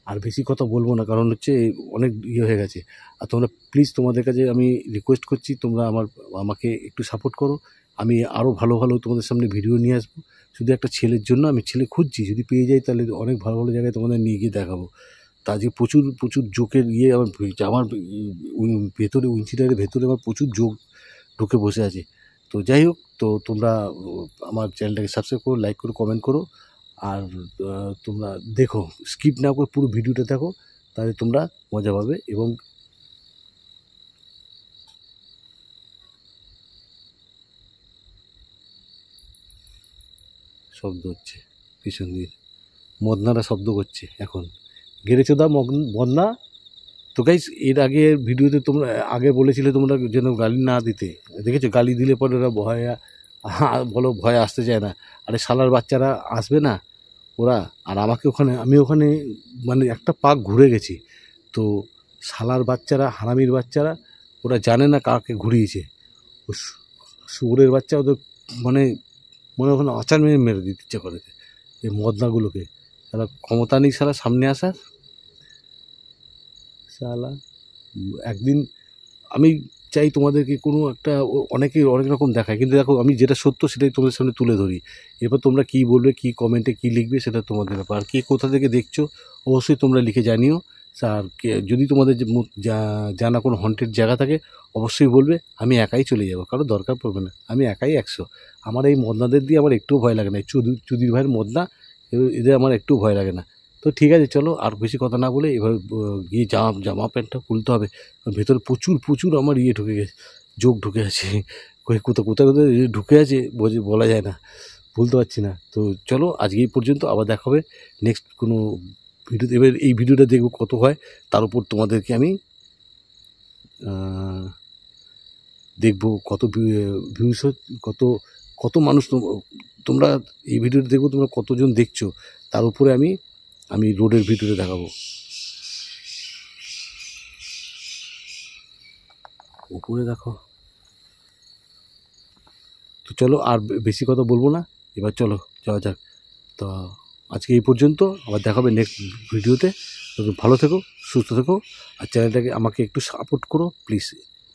আর বেশি কথা বলবো না, কারণ হচ্ছে অনেক হয়ে গেছে। আর তোমরা প্লিজ, তোমাদের কাছে আমি রিকোয়েস্ট করছি, তোমরা আমাকে একটু সাপোর্ট করো। আমি আরও ভালো তোমাদের সামনে ভিডিও নিয়ে আসবো। শুধু একটা ছেলের জন্য আমি ছেলে খুঁজছি, যদি পেয়ে যাই তাহলে অনেক ভালো জায়গায় তোমাদের নিয়ে গিয়ে দেখাবো। তা যে প্রচুর জোকের আমার ভেতরে উইঞ্চিটারের ভেতরে আমার প্রচুর জোক ঢুকে বসে আছে। তো যাই হোক, তো তোমরা আমার চ্যানেলটাকে সাবস্ক্রাইব করো, লাইক করো, কমেন্ট করো। আর তোমরা দেখো, স্কিপ না করে পুরো ভিডিওটা দেখো, তাহলে তোমরা মজা পাবে। এবং শব্দ হচ্ছে পিছন দিয়ে, মদনারা শব্দ করছে এখন, গেড়েচোদা মদনা। তো গাইস, এর আগের ভিডিওতে তোমরা আগে বলেছিলে তোমরা যেন গালি না দিতে, দেখেছো গালি দিলে পরে ওরা ভয়ে আসতে চায় না। আরে শালার বাচ্চারা আসবে না ওরা, আর আমি ওখানে মানে একটা পাক ঘুরে গেছি, তো শালার বাচ্চারা, হারামির বাচ্চারা, ওরা জানে না কাকে ঘুরিয়েছে। শুয়োরের বাচ্চা ওদের মানে ওখানে আচার মেরে দিতে ইচ্ছা করে এই মদনাগুলোকে। তারা ক্ষমতা নেই সারা সামনে আসার, শালা একদিন আমি চাই তোমাদেরকে কোনো একটা, অনেক রকম দেখায়, কিন্তু দেখো আমি যেটা সত্য সেটাই তোমাদের সামনে তুলে ধরি। এরপর তোমরা কী বলবে, কী কমেন্টে কী লিখবে, সেটা তোমাদের ব্যাপার। আর কে কোথা থেকে দেখছো অবশ্যই তোমরা লিখে জানিও, আর যদি তোমাদের জানা কোনো হন্টেড জায়গা থাকে অবশ্যই বলবে, আমি একাই চলে যাব, কারো দরকার পড়বে না, আমি একাই 100। আমার এই মদনাদের দিয়ে আমার একটুও ভয় লাগে না, চুদির ভাইয়ের মদনা এদের আমার একটু ভয় লাগে না। তো ঠিক আছে, চলো আর বেশি কথা না বলে এবার গিয়ে জামা প্যান্টটা খুলতে হবে। ভেতরে প্রচুর আমার ঢুকে গেছে, যোগ ঢুকে আছে, কোথাও কোথাও কোথাও ঢুকে আছে বলা যায় না, বলতে পারছি না। তো চলো আজকে এই পর্যন্ত, আবার দেখা হবে নেক্সট কোনো ভিডিওতে। এবার এই ভিডিওটা দেখবো কত হয়, তার উপর তোমাদেরকে আমি দেখবো কত ভিউজ, কত কত মানুষ তোমরা এই ভিডিওটা দেখবো, তোমরা কতজন দেখছো, তার উপরে আমি রোডের ভিডিওটা দেখাবো। উপরে দেখো। তো চলো আর বেশি কথা বলবো না, এবার চলো যাওয়া যাক। তো আজকে এই পর্যন্ত, আবার দেখাবে নেক্সট ভিডিওতে। তো ভালো থেকো, সুস্থ থেকো, আর চ্যানেলটাকে আমাকে একটু সাপোর্ট করো প্লিজ।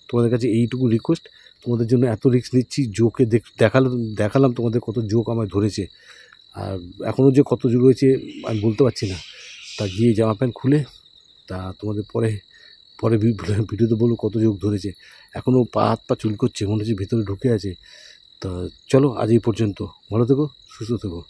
তোমাদের কাছে এইটুকু রিকোয়েস্ট, তোমাদের জন্য এত রিস্ক নিচ্ছি, জোকে দেখালাম তোমাদের কত জোক আমায় ধরেছে, আর এখনও যে কত জোক রয়েছে আমি বলতে পারছি না। তা গিয়ে জামা প্যান্ট খুলে তা তোমাদের পরে ভিডিওতে বলবো কত জোক ধরেছে। এখনও পা হাত পা চুলকোচ্ছে, মনে হচ্ছে ভেতরে ঢুকে আছে। তা চলো আজ এই পর্যন্ত, ভালো থেকো, সুস্থ থেকো।